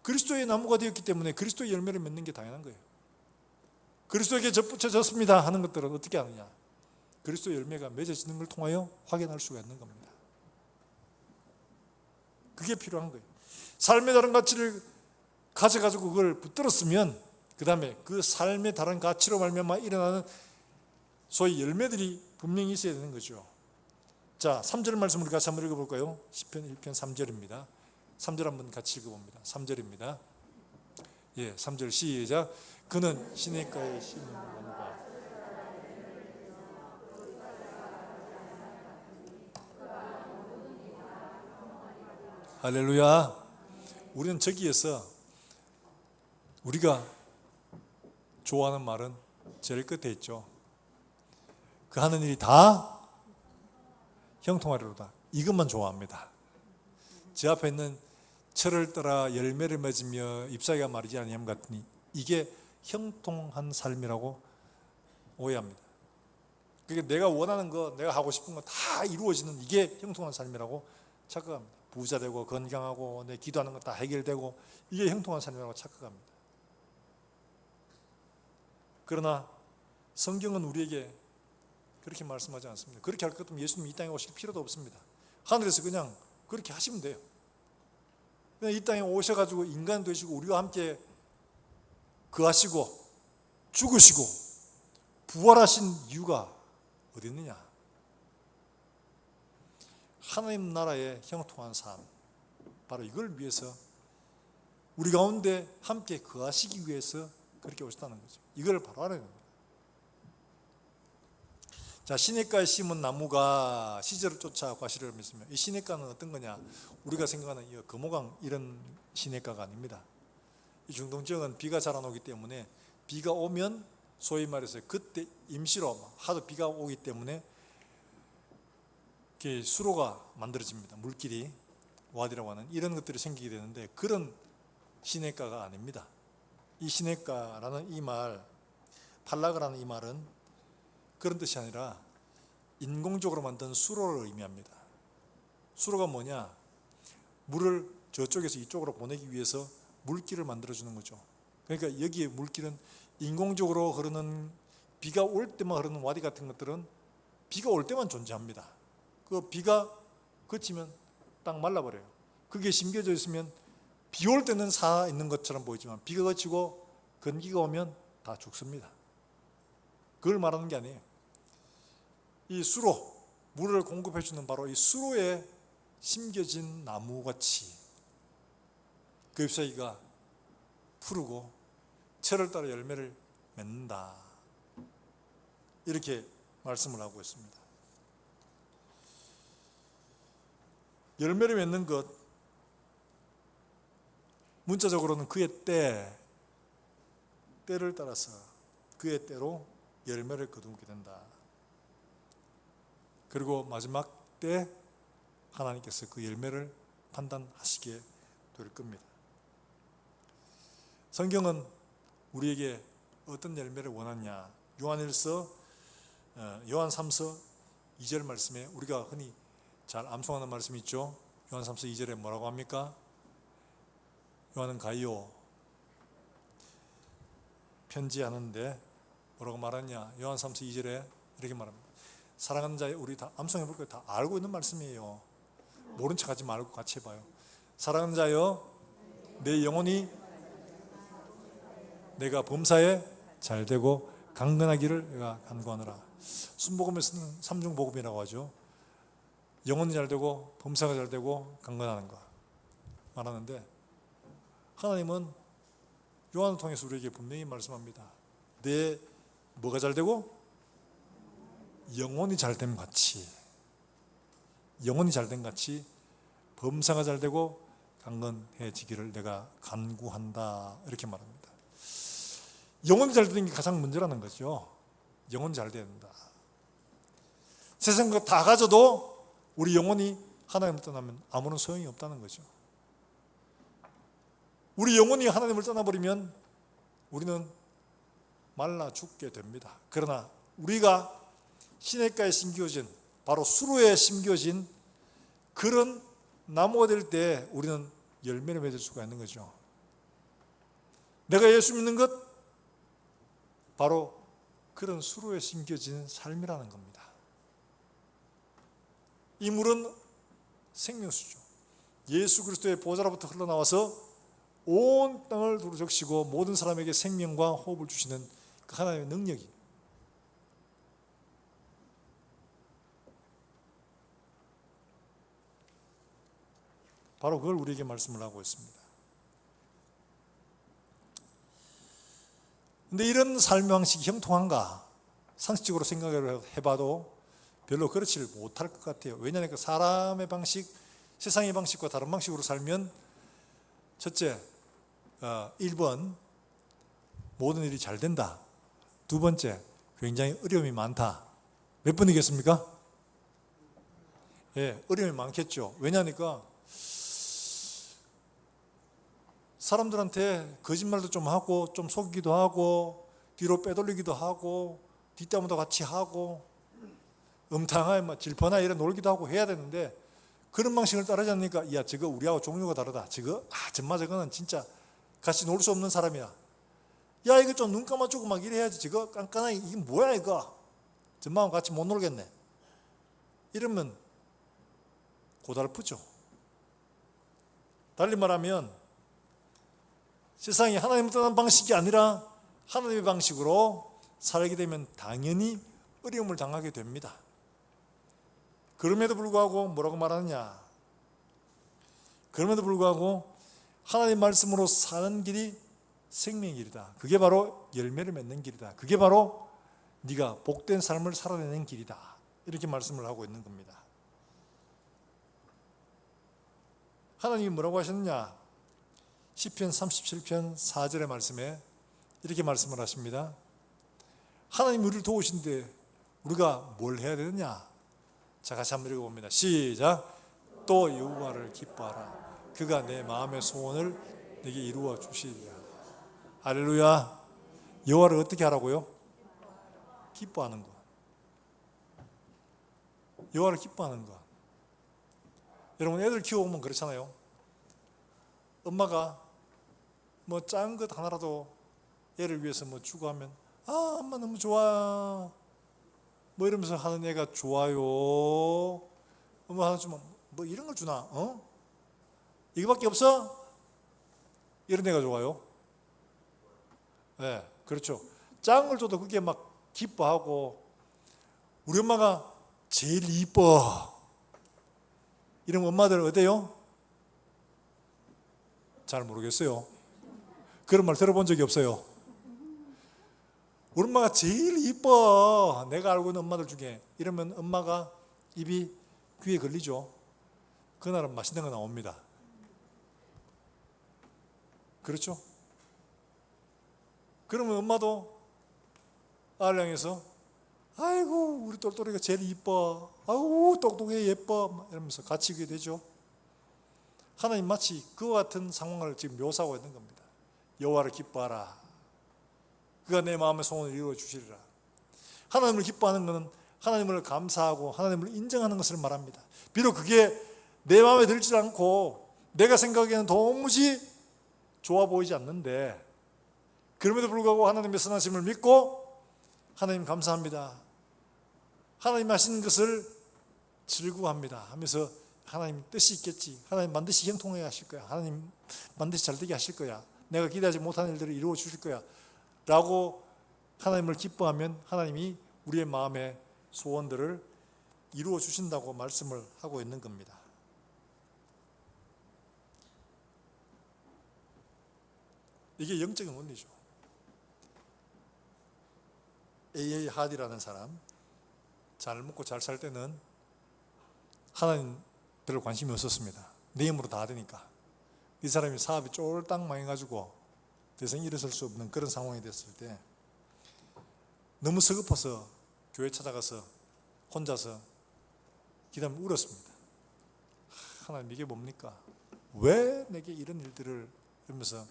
S1: 그리스도의 나무가 되었기 때문에 그리스도의 열매를 맺는 게 당연한 거예요. 그리스도에게 접붙여졌습니다 하는 것들은 어떻게 하느냐? 그리스도의 열매가 맺어지는 걸 통하여 확인할 수가 있는 겁니다. 그게 필요한 거예요. 삶의 다른 가치를 가져가지고 그걸 붙들었으면 그 다음에 그 삶의 다른 가치로 말미암아 일어나는 소위 열매들이 분명히 있어야 되는 거죠. 자, 3절 말씀 우리 같이 한번 읽어볼까요? 시편 1편 3절입니다. 3절 한번 같이 읽어봅니다. 3절입니다. 예, 3절 시작. 그는 시냇가에 심은 나무가 할렐루야. 우리는 저기에서 우리가 좋아하는 말은 제일 끝에 있죠. 그 하는 일이 다 형통하리로다. 이것만 좋아합니다. 제 앞에 있는 철을 따라 열매를 맺으며 잎사귀가 마르지 아니함 같으니 이게 형통한 삶이라고 오해합니다. 그러니까 내가 원하는 거, 내가 하고 싶은 거 다 이루어지는 이게 형통한 삶이라고 착각합니다. 부자 되고 건강하고 내 기도하는 거 다 해결되고 이게 형통한 삶이라고 착각합니다. 그러나 성경은 우리에게 그렇게 말씀하지 않습니다. 그렇게 할 것 같으면 예수님 이 땅에 오실 필요도 없습니다. 하늘에서 그냥 그렇게 하시면 돼요. 그냥 이 땅에 오셔가지고 인간 되시고 우리와 함께 거하시고 죽으시고 부활하신 이유가 어디 있느냐? 하나님 나라의 형통한 삶, 바로 이걸 위해서 우리 가운데 함께 거하시기 위해서 그렇게 오셨다는 거죠. 이걸 바로 알아야 됩니다. 자, 시냇가에 심은 나무가 시절을 쫓아 과실을 맺으며 이 시냇가는 어떤 거냐? 우리가 생각하는 이 금호강 이런 시냇가가 아닙니다. 이 중동 지역은 비가 잘 안 오기 때문에 비가 오면 소위 말해서 그때 임시로 하도 비가 오기 때문에 수로가 만들어집니다. 물길이 와디라고 하는 이런 것들이 생기게 되는데 그런 시냇가가 아닙니다. 이 시냇가라는 이 말, 팔라그라는 이 말은 그런 뜻이 아니라 인공적으로 만든 수로를 의미합니다. 수로가 뭐냐? 물을 저쪽에서 이쪽으로 보내기 위해서 물길을 만들어주는 거죠. 그러니까 여기에 물길은 인공적으로 흐르는 비가 올 때만 흐르는 와디 같은 것들은 비가 올 때만 존재합니다. 그 비가 그치면 딱 말라버려요. 그게 심겨져 있으면 비 올 때는 살아 있는 것처럼 보이지만 비가 그치고 건기가 오면 다 죽습니다. 그걸 말하는 게 아니에요. 이 수로, 물을 공급해 주는 바로 이 수로에 심겨진 나무같이 그 잎사귀가 푸르고 철을 따라 열매를 맺는다. 이렇게 말씀을 하고 있습니다. 열매를 맺는 것, 문자적으로는 그의 때를 따라서 그의 때로 열매를 거두게 된다. 그리고 마지막 때 하나님께서 그 열매를 판단하시게 될 겁니다. 성경은 우리에게 어떤 열매를 원하냐? 요한 3서 2절 말씀에 우리가 흔히 잘 암송하는 말씀이 있죠. 요한 3서 2절에 뭐라고 합니까? 요한은 가이오 편지하는데 뭐라고 말하냐? 요한 3서 2절에 이렇게 말합니다. 사랑하는 자여, 우리 다 암송해 볼 거예요. 다 알고 있는 말씀이에요. 모른 척하지 말고 같이 해봐요. 사랑하는 자여, 내 영혼이 내가 범사에 잘되고 강건하기를 내가 간구하노라. 순복음에서는 삼중복음이라고 하죠. 영혼이 잘되고 범사가 잘되고 강건하는 거 말하는데, 하나님은 요한을 통해서 우리에게 분명히 말씀합니다. 내 뭐가 잘되고? 영혼이 잘됨 같이, 영혼이 잘됨 같이 범사가 잘되고 강건해지기를 내가 간구한다, 이렇게 말합니다. 영혼이 잘되는 게 가장 문제라는 거죠. 영혼이 잘 돼야 된다. 세상 거 다 가져도 우리 영혼이 하나님을 떠나면 아무런 소용이 없다는 거죠. 우리 영혼이 하나님을 떠나버리면 우리는 말라 죽게 됩니다. 그러나 우리가 시냇가에 심겨진, 바로 수로에 심겨진 그런 나무가 될 때 우리는 열매를 맺을 수가 있는 거죠. 내가 예수 믿는 것, 바로 그런 수로에 심겨진 삶이라는 겁니다. 이 물은 생명수죠. 예수 그리스도의 보좌로부터 흘러나와서 온 땅을 두루적시고 모든 사람에게 생명과 호흡을 주시는 그 하나님의 능력이, 바로 그걸 우리에게 말씀을 하고 있습니다. 근데 이런 삶의 방식이 형통한가? 상식적으로 생각을 해봐도 별로 그렇지를 못할 것 같아요. 왜냐하면 사람의 방식, 세상의 방식과 다른 방식으로 살면, 첫째, 1번 모든 일이 잘 된다. 두 번째, 굉장히 어려움이 많다. 몇 번이겠습니까? 예, 어려움이 많겠죠. 왜냐하니까 사람들한테 거짓말도 좀 하고, 좀 속이기도 하고, 뒤로 빼돌리기도 하고, 뒷담화도 같이 하고, 음탕하게 질펀하게 이래 놀기도 하고 해야 되는데, 그런 방식을 따르지 않으니까, 야, 저거 우리하고 종류가 다르다. 정말 저거는 진짜 같이 놀 수 없는 사람이야. 야, 이거 좀 눈 감아주고 막 이래야지. 저거 깐깐하게, 이게 뭐야 이거. 정말 같이 못 놀겠네. 이러면 고달프죠. 달리 말하면 세상이 하나님을 떠난 방식이 아니라 하나님의 방식으로 살게 되면 당연히 어려움을 당하게 됩니다. 그럼에도 불구하고 뭐라고 말하느냐? 그럼에도 불구하고 하나님 말씀으로 사는 길이 생명의 길이다. 그게 바로 열매를 맺는 길이다. 그게 바로 네가 복된 삶을 살아내는 길이다. 이렇게 말씀을 하고 있는 겁니다. 하나님이 뭐라고 하셨느냐? 시편 37편 4절의 말씀에 이렇게 말씀을 하십니다. 하나님 우리를 도우신데 우리가 뭘 해야 되느냐? 자, 같이 한번 읽어봅니다. 시작. 또 여호와를 기뻐하라. 그가 내 마음의 소원을 내게 이루어 주시리라. 할렐루야. 여호와를 어떻게 하라고요? 기뻐하는 것. 여호와를 기뻐하는 것. 여러분, 애들 키워보면 그렇잖아요. 엄마가 뭐 작은 것 하나라도 애를 위해서 뭐 주고 하면, 아, 엄마 너무 좋아, 뭐 이러면서 하는 애가 좋아요. 엄마 하나 주면 뭐 이런 걸 주나? 이거밖에 없어? 이런 애가 좋아요. 네, 그렇죠. 작은 걸 줘도 그게 막 기뻐하고, 우리 엄마가 제일 이뻐 이런 엄마들 어때요? 잘 모르겠어요. 그런 말 들어본 적이 없어요. 우리 엄마가 제일 이뻐, 내가 알고 있는 엄마들 중에. 이러면 엄마가 입이 귀에 걸리죠. 그날은 맛있는 거 나옵니다. 그렇죠? 그러면 엄마도 아를 향해서, 아이고 우리 똘똘이가 제일 이뻐, 아이고 똑똑해 예뻐, 이러면서 같이 그게 되죠. 하나님 마치 그와 같은 상황을 지금 묘사하고 있는 겁니다. 여호와를 기뻐하라. 그가 내 마음의 소원을 이루어 주시리라. 하나님을 기뻐하는 것은 하나님을 감사하고 하나님을 인정하는 것을 말합니다. 비록 그게 내 마음에 들지 않고 내가 생각하기에는 도무지 좋아 보이지 않는데 그럼에도 불구하고 하나님의 선하심을 믿고 하나님 감사합니다, 하나님 하신 것을 즐거워합니다 하면서 하나님 뜻이 있겠지, 하나님 반드시 형통하게 하실 거야, 하나님 반드시 잘되게 하실 거야, 내가 기대하지 못한 일들을 이루어 주실 거야 라고 하나님을 기뻐하면 하나님이 우리의 마음의 소원들을 이루어 주신다고 말씀을 하고 있는 겁니다. 이게 영적인 원리죠. A.A. 하디라는 사람, 잘 먹고 잘 살 때는 하나님 별로 관심이 없었습니다. 내 힘으로 다 되니까. 이 사람이 사업이 쫄딱 망해가지고 더 이상 일어설 수 없는 그런 상황이 됐을 때 너무 서글퍼서 교회 찾아가서 혼자서 기도하며 울었습니다. 하나님 이게 뭡니까? 왜 내게 이런 일들을, 이러면서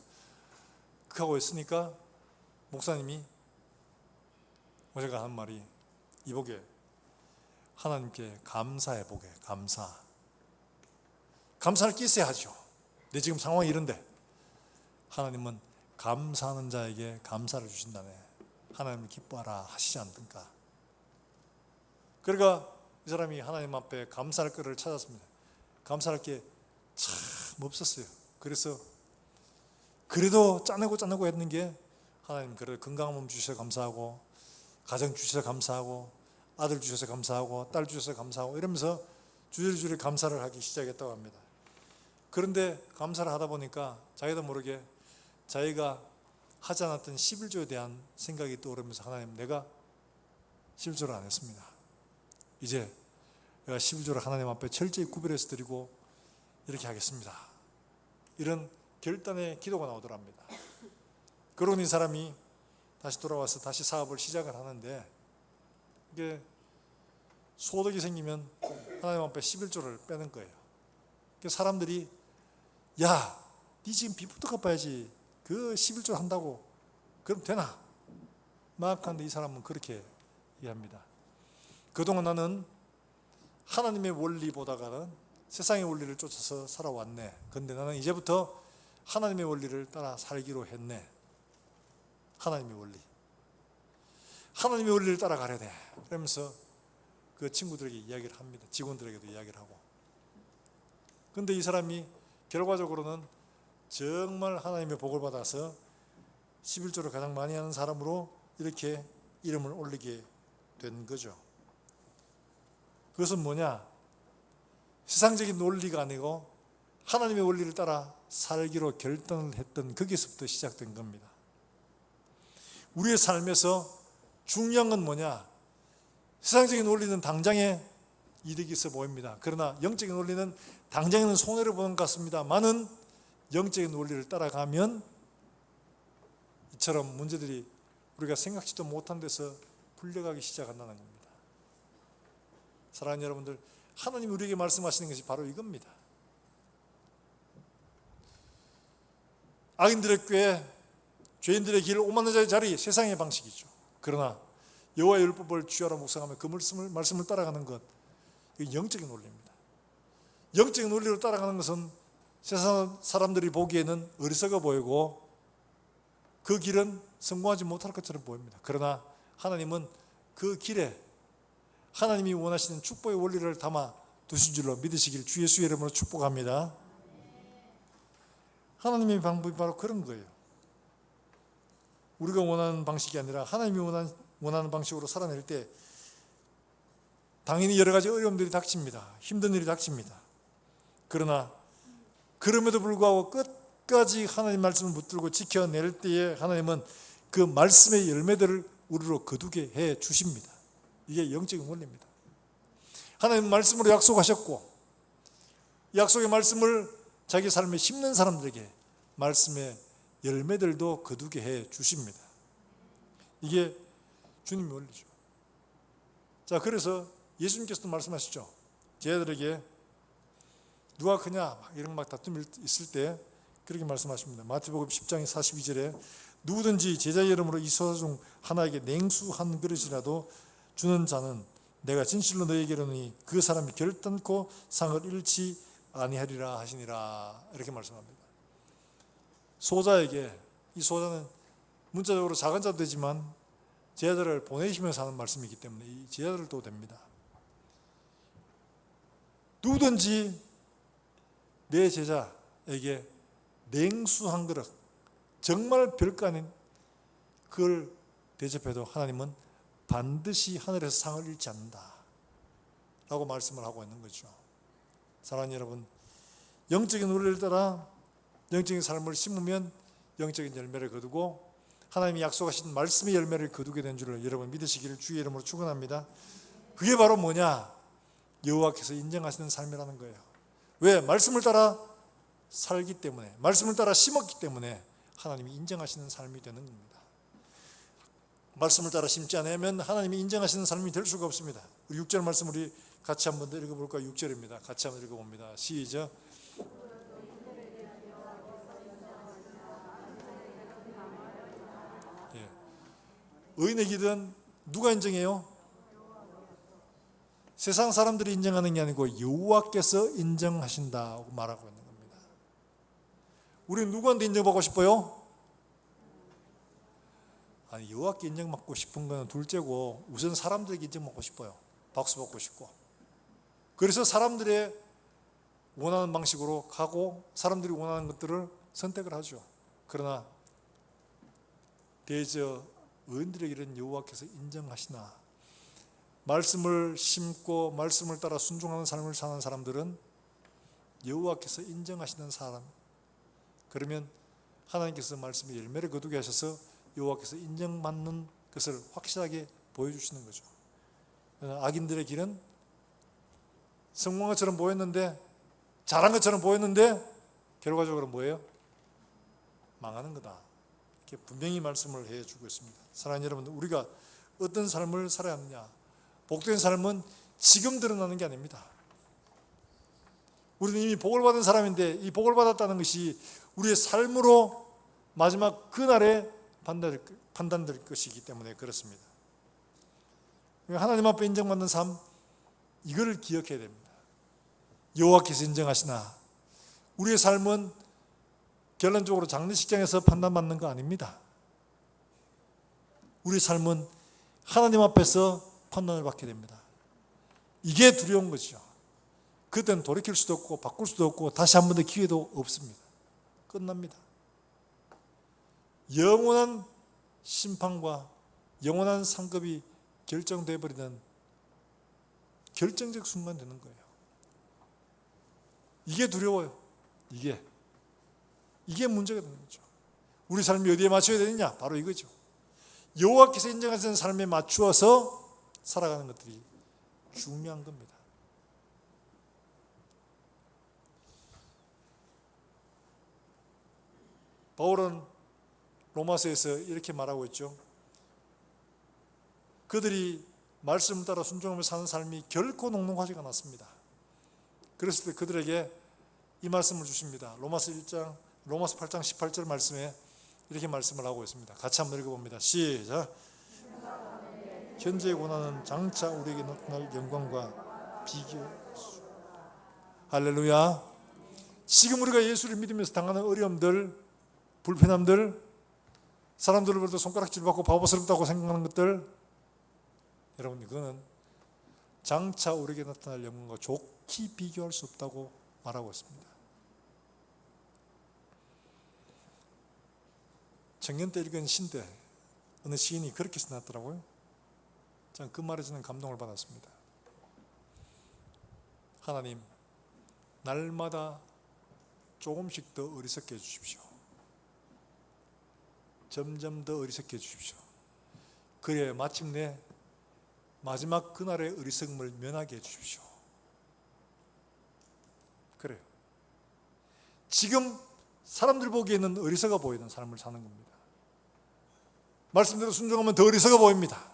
S1: 하고 있으니까 목사님이 제가 하는 말이 이보게, 하나님께 감사해 보게. 감사를 끼어야 하죠. 내 지금 상황이 이런데 하나님은 감사하는 자에게 감사를 주신다네. 하나님을 기뻐하라 하시지 않던가. 그러니까 이 사람이 하나님 앞에 감사할 거를 찾았습니다. 감사할 게 참 없었어요. 그래서 그래도 짜내고 했는 게, 하나님 그래도 건강한 몸 주셔서 감사하고, 가정 주셔서 감사하고, 아들 주셔서 감사하고, 딸 주셔서 감사하고, 이러면서 주저리 감사를 하기 시작했다고 합니다. 그런데 감사를 하다 보니까 자기도 모르게 자기가 하지 않았던 11조에 대한 생각이 떠오르면서, 하나님 내가 11조를 안 했습니다. 이제 내가 11조를 하나님 앞에 철저히 구별해서 드리고 이렇게 하겠습니다. 이런 결단의 기도가 나오더랍니다. 그러니 이 사람이 다시 돌아와서 다시 사업을 시작을 하는데, 이게 소득이 생기면 하나님 앞에 11조를 빼는 거예요. 사람들이 야, 네 지금 빚부터 갚아야지, 그 11조 한다고 그럼 되나? 막 하는데 이 사람은 그렇게 이해합니다. 그동안 나는 하나님의 원리보다가는 세상의 원리를 쫓아서 살아왔네. 그런데 나는 이제부터 하나님의 원리를 따라 살기로 했네. 하나님의 원리를 따라가야 돼. 그러면서 그 친구들에게 이야기를 합니다. 직원들에게도 이야기를 하고. 그런데 이 사람이 결과적으로는 정말 하나님의 복을 받아서 11조를 가장 많이 하는 사람으로 이렇게 이름을 올리게 된 거죠. 그것은 뭐냐? 세상적인 논리가 아니고 하나님의 원리를 따라 살기로 결단을 했던 거기서부터 시작된 겁니다. 우리의 삶에서 중요한 건 뭐냐? 세상적인 원리는 당장에 이득이 있어 보입니다. 그러나 영적인 원리는 당장에는 손해를 보는 것 같습니다만은 영적인 원리를 따라가면 이처럼 문제들이 우리가 생각지도 못한 데서 풀려가기 시작한다는 겁니다. 사랑하는 여러분들, 하나님이 우리에게 말씀하시는 것이 바로 이겁니다. 악인들의 꾀, 죄인들의 길, 오만한 자의 자리, 세상의 방식이죠. 그러나 여호와의 율법을 주야로 묵상하며 그 말씀을 따라가는 것, 이게 영적인 논리입니다. 영적인 논리로 따라가는 것은 세상 사람들이 보기에는 어리석어 보이고 그 길은 성공하지 못할 것처럼 보입니다. 그러나 하나님은 그 길에 하나님이 원하시는 축복의 원리를 담아 두신 줄로 믿으시길 주 예수의 이름으로 축복합니다. 하나님의 방법이 바로 그런 거예요. 우리가 원하는 방식이 아니라 하나님이 원하는 방식으로 살아낼 때 당연히 여러 가지 어려움들이 닥칩니다. 힘든 일이 닥칩니다. 그러나 그럼에도 불구하고 끝까지 하나님 말씀을 붙들고 지켜낼 때에 하나님은 그 말씀의 열매들을 우리로 거두게 해 주십니다. 이게 영적인 원리입니다. 하나님은 말씀으로 약속하셨고 약속의 말씀을 자기 삶에 심는 사람들에게 말씀의 열매들도 거두게 해 주십니다. 이게 주님의 원리죠. 자, 그래서 예수님께서도 말씀하시죠. 제자들에게 누가 크냐 이런 막 다툼이 있을 때 그렇게 말씀하십니다. 마태복음 10장 42절에 누구든지 제자의 이름으로 이 소자 중 하나에게 냉수 한 그릇이라도 주는 자는 내가 진실로 너희에게 이르노니 그 사람이 결단코 상을 잃지 아니하리라 하시니라. 이렇게 말씀합니다. 소자에게, 이 소자는 문자적으로 작은 자도 되지만 제자들을 보내시면서 하는 말씀이기 때문에 이 제자들도 됩니다. 누구든지 내 제자에게 냉수 한 그릇, 정말 별거 아닌 그걸 대접해도 하나님은 반드시 하늘에서 상을 잃지 않는다 라고 말씀을 하고 있는 거죠. 사랑하는 여러분, 영적인 우리를 따라 영적인 삶을 심으면 영적인 열매를 거두고 하나님이 약속하신 말씀의 열매를 거두게 된 줄을 여러분 믿으시기를 주의 이름으로 축원합니다. 그게 바로 뭐냐? 여호와께서 인정하시는 삶이라는 거예요. 왜? 말씀을 따라 살기 때문에, 말씀을 따라 심었기 때문에 하나님이 인정하시는 삶이 되는 겁니다. 말씀을 따라 심지 않으면 하나님이 인정하시는 삶이 될 수가 없습니다. 6절 말씀 우리 같이 한번 더 읽어볼까요? 6절입니다. 같이 한번 읽어봅니다. 시작. 예. 의인의 길은 누가 인정해요? 세상 사람들이 인정하는 게 아니고 여호와께서 인정하신다고 말하고 있는 겁니다. 우리는 누구한테 인정받고 싶어요? 아니, 여호와께 인정받고 싶은 건 둘째고 우선 사람들에게 인정받고 싶어요. 박수 받고 싶고. 그래서 사람들의 원하는 방식으로 가고 사람들이 원하는 것들을 선택을 하죠. 그러나 대저 의인들에게는 여호와께서 인정하시나, 말씀을 심고 말씀을 따라 순종하는 삶을 사는 사람들은 여호와께서 인정하시는 사람, 그러면 하나님께서 말씀의 열매를 거두게 하셔서 여호와께서 인정받는 것을 확실하게 보여주시는 거죠. 악인들의 길은 성공한 것처럼 보였는데, 잘한 것처럼 보였는데 결과적으로 뭐예요? 망하는 거다. 이렇게 분명히 말씀을 해주고 있습니다. 사랑하는 여러분, 우리가 어떤 삶을 살아야 하느냐? 복된 삶은 지금 드러나는 게 아닙니다. 우리는 이미 복을 받은 사람인데 이 복을 받았다는 것이 우리의 삶으로 마지막 그날에 판단될 것이기 때문에 그렇습니다. 하나님 앞에 인정받는 삶, 이걸 기억해야 됩니다. 여호와께서 인정하시나, 우리의 삶은 결론적으로 장례식장에서 판단받는 거 아닙니다. 우리의 삶은 하나님 앞에서 판단을 받게 됩니다. 이게 두려운 거죠. 그때는 돌이킬 수도 없고 바꿀 수도 없고 다시 한 번 더 기회도 없습니다. 끝납니다. 영원한 심판과 영원한 상급이 결정돼 버리는 결정적 순간 되는 거예요. 이게 두려워요. 이게 문제가 되는 거죠. 우리 삶이 어디에 맞춰야 되느냐? 바로 이거죠. 여호와께서 인정하시는 삶에 맞추어서 살아가는 것들이 중요한 겁니다. 바울은 로마서에서 이렇게 말하고 있죠. 그들이 말씀을 따라 순종하며 사는 삶이 결코 녹록하지가 않았습니다. 그랬을 때 그들에게 이 말씀을 주십니다. 로마서 8장 18절 말씀에 이렇게 말씀을 하고 있습니다. 같이 한번 읽어봅니다. 시작. 현재의 고난은 장차 우리에게 나타날 영광과 비교할 수. 할렐루야. 지금 우리가 예수를 믿으면서 당하는 어려움들, 불편함들, 사람들로부터 손가락질 받고 바보스럽다고 생각하는 것들, 여러분, 이거는 장차 우리에게 나타날 영광과 좋게 비교할 수 없다고 말하고 있습니다. 청년 때 읽은 시인데 어느 시인이 그렇게 써놨더라고요. 그 말에 저는 감동을 받았습니다. 하나님, 날마다 조금씩 더 어리석게 해주십시오. 점점 더 어리석게 해주십시오. 그래 마침내 마지막 그날의 어리석음을 면하게 해주십시오. 그래요. 지금 사람들 보기에는 어리석어 보이는 삶을 사는 겁니다. 말씀대로 순종하면 더 어리석어 보입니다.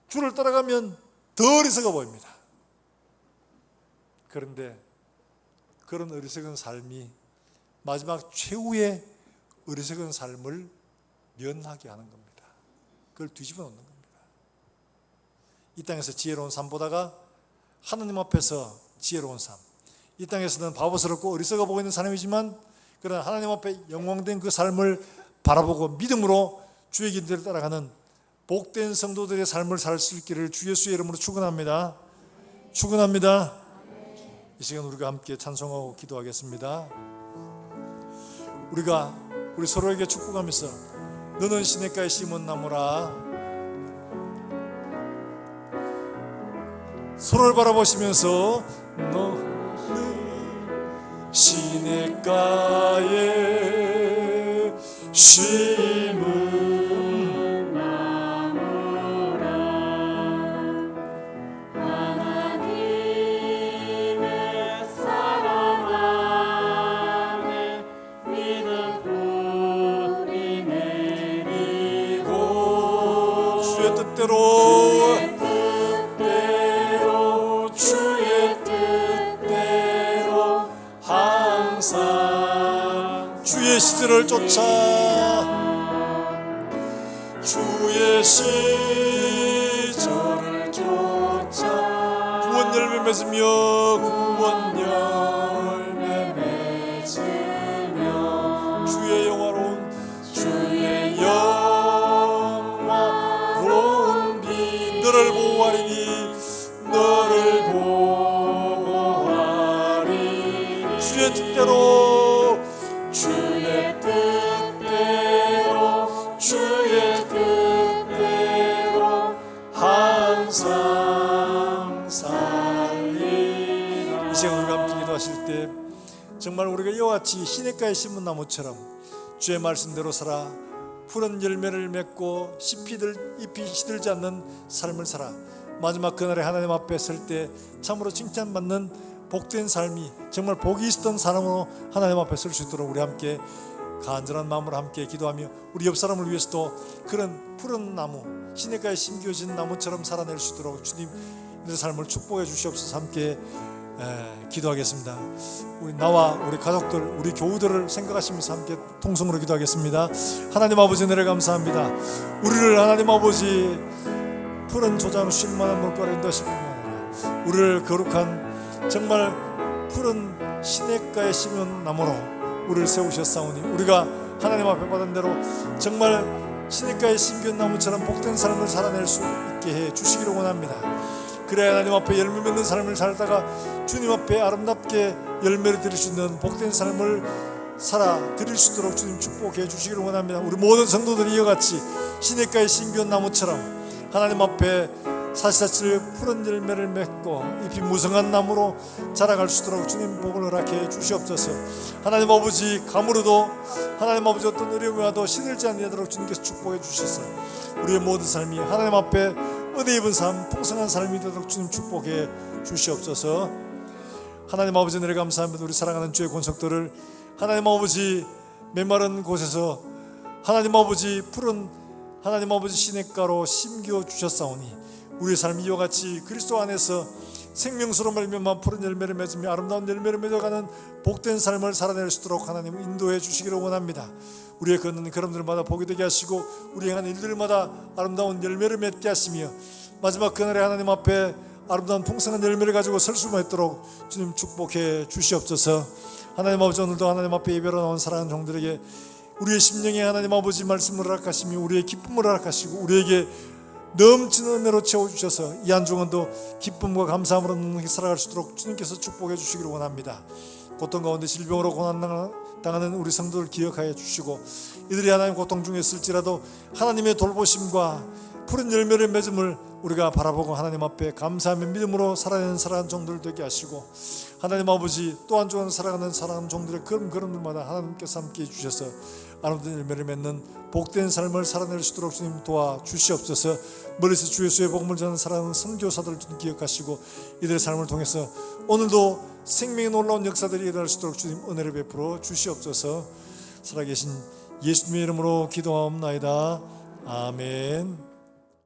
S1: 주를 따라가면 더 어리석어 보입니다. 그런데 그런 어리석은 삶이 마지막 최후의 어리석은 삶을 면하게 하는 겁니다. 그걸 뒤집어 놓는 겁니다. 이 땅에서 지혜로운 삶 보다가 하나님 앞에서 지혜로운 삶, 이 땅에서는 바보스럽고 어리석어 보이는 사람이지만 그러나 하나님 앞에 영광된 그 삶을 바라보고 믿음으로 주의 길대로 따라가는 복된 성도들의 삶을 살 수 있기를 주 예수의 이름으로 축원합니다. 축원합니다. 이 시간 우리가 함께 찬송하고 기도하겠습니다. 우리 서로에게 축복하면서 너는 시냇가에 심은 나무라, 서로를 바라보시면서 너는 시냇가에 심은
S2: 나무라, 하나님의 사랑 안에 믿음 뿌리 내리고
S1: 주의 뜻대로 주의 시절을 쫓아 구원 열매 맺으며 주의 영화로운 빛 너를 보호하리니 주의 뜻대로 항상 살리라. 이 시간 우리가 함께 기도하실 때 정말 우리가 이와 같이 시냇가에 심은 나무처럼 주의 말씀대로 살아 푸른 열매를 맺고 잎이 시들지 않는 삶을 살아 마지막 그날에 하나님 앞에 설 때 참으로 칭찬받는 복된 삶이 정말 복이 있었던 사람으로 하나님 앞에 설 수 있도록 우리 함께 간절한 마음으로 함께 기도하며 우리 옆 사람을 위해서도 그런 푸른 나무 시냇가에 심겨진 나무처럼 살아낼 수 있도록 주님 내 삶을 축복해 주시옵소서. 함께 기도하겠습니다. 나와 우리 가족들, 우리 교우들을 생각하시면서 함께 통성으로 기도하겠습니다. 하나님 아버지 은혜를 감사합니다. 우리를 하나님 아버지 푸른 조장 쉴만한 물가로 인도하실 뿐만 아니라 우리를 거룩한 정말 푸른 시냇가에 심은 나무로 우리를 세우셨사오니 우리가 하나님 앞에 받은 대로 정말 시냇가에 심겨진 나무처럼 복된 삶을 살아낼 수 있게 해 주시기를 원합니다. 그래야 하나님 앞에 열매 맺는 삶을 살다가 주님 앞에 아름답게 열매를 드릴 수 있는 복된 삶을 살아 드릴 수 있도록 주님 축복해 주시기를 원합니다. 우리 모든 성도들이 이와 같이 시냇가에 심겨진 나무처럼 하나님 앞에 사시사철 푸른 열매를 맺고 잎이 무성한 나무로 자라갈 수 있도록 주님 복을 허락해 주시옵소서. 하나님 아버지 가물어도 하나님 아버지 어떤 어려움이 와도 시들지 않도록 주님께서 축복해 주셔서 우리의 모든 삶이 하나님 앞에 은혜 입은 삶, 풍성한 삶이 되도록 주님 축복해 주시옵소서. 하나님 아버지 은혜를 감사합니다. 우리 사랑하는 주의 권속들을 하나님 아버지 메마른 곳에서 하나님 아버지 푸른 하나님 아버지 시냇가로 심겨 주셨사오니 우리의 삶이 이와 같이 그리스도 안에서 생명수로 말미암아 푸른 열매를 맺으며 아름다운 열매를 맺어가는 복된 삶을 살아낼 수 있도록 하나님 인도해 주시기를 원합니다. 우리의 걷는 걸음들마다 복이 되게 하시고 우리 행하는 일들마다 아름다운 열매를 맺게 하시며 마지막 그날에 하나님 앞에 아름다운 풍성한 열매를 가지고 설 수만 있도록 주님 축복해 주시옵소서. 하나님 아버지 오늘도 하나님 앞에 예배로 나온 사랑하는 종들에게 우리의 심령에 하나님 아버지 말씀을 허락하시며 우리의 기쁨을 허락하시고 우리에게 넘치는 은혜로 채워주셔서 이 한 주간도 기쁨과 감사함으로 넉넉히 살아갈 수 있도록 주님께서 축복해 주시기를 원합니다. 고통 가운데 질병으로 고난당하는 우리 성도를 기억하여 주시고 이들이 하나님 고통 중에 있을지라도 하나님의 돌보심과 푸른 열매를 맺음을 우리가 바라보고 하나님 앞에 감사하며 믿음으로 살아내는 사랑하는 종들 되게 하시고 하나님 아버지 또 한 주간 살아가는 사랑하는 종들의 걸음걸음들마다 하나님께서 함께 해주셔서 아름다운 열매를 맺는 복된 삶을 살아낼 수 있도록 주님 도와주시옵소서. 멀리서 주 예수의 복음을 전하는 사랑하는 선교사들을 주님 기억하시고 이들의 삶을 통해서 오늘도 생명의 놀라운 역사들이 일어날 수 있도록 주님 은혜를 베풀어 주시옵소서. 살아계신 예수님의 이름으로 기도하옵나이다. 아멘.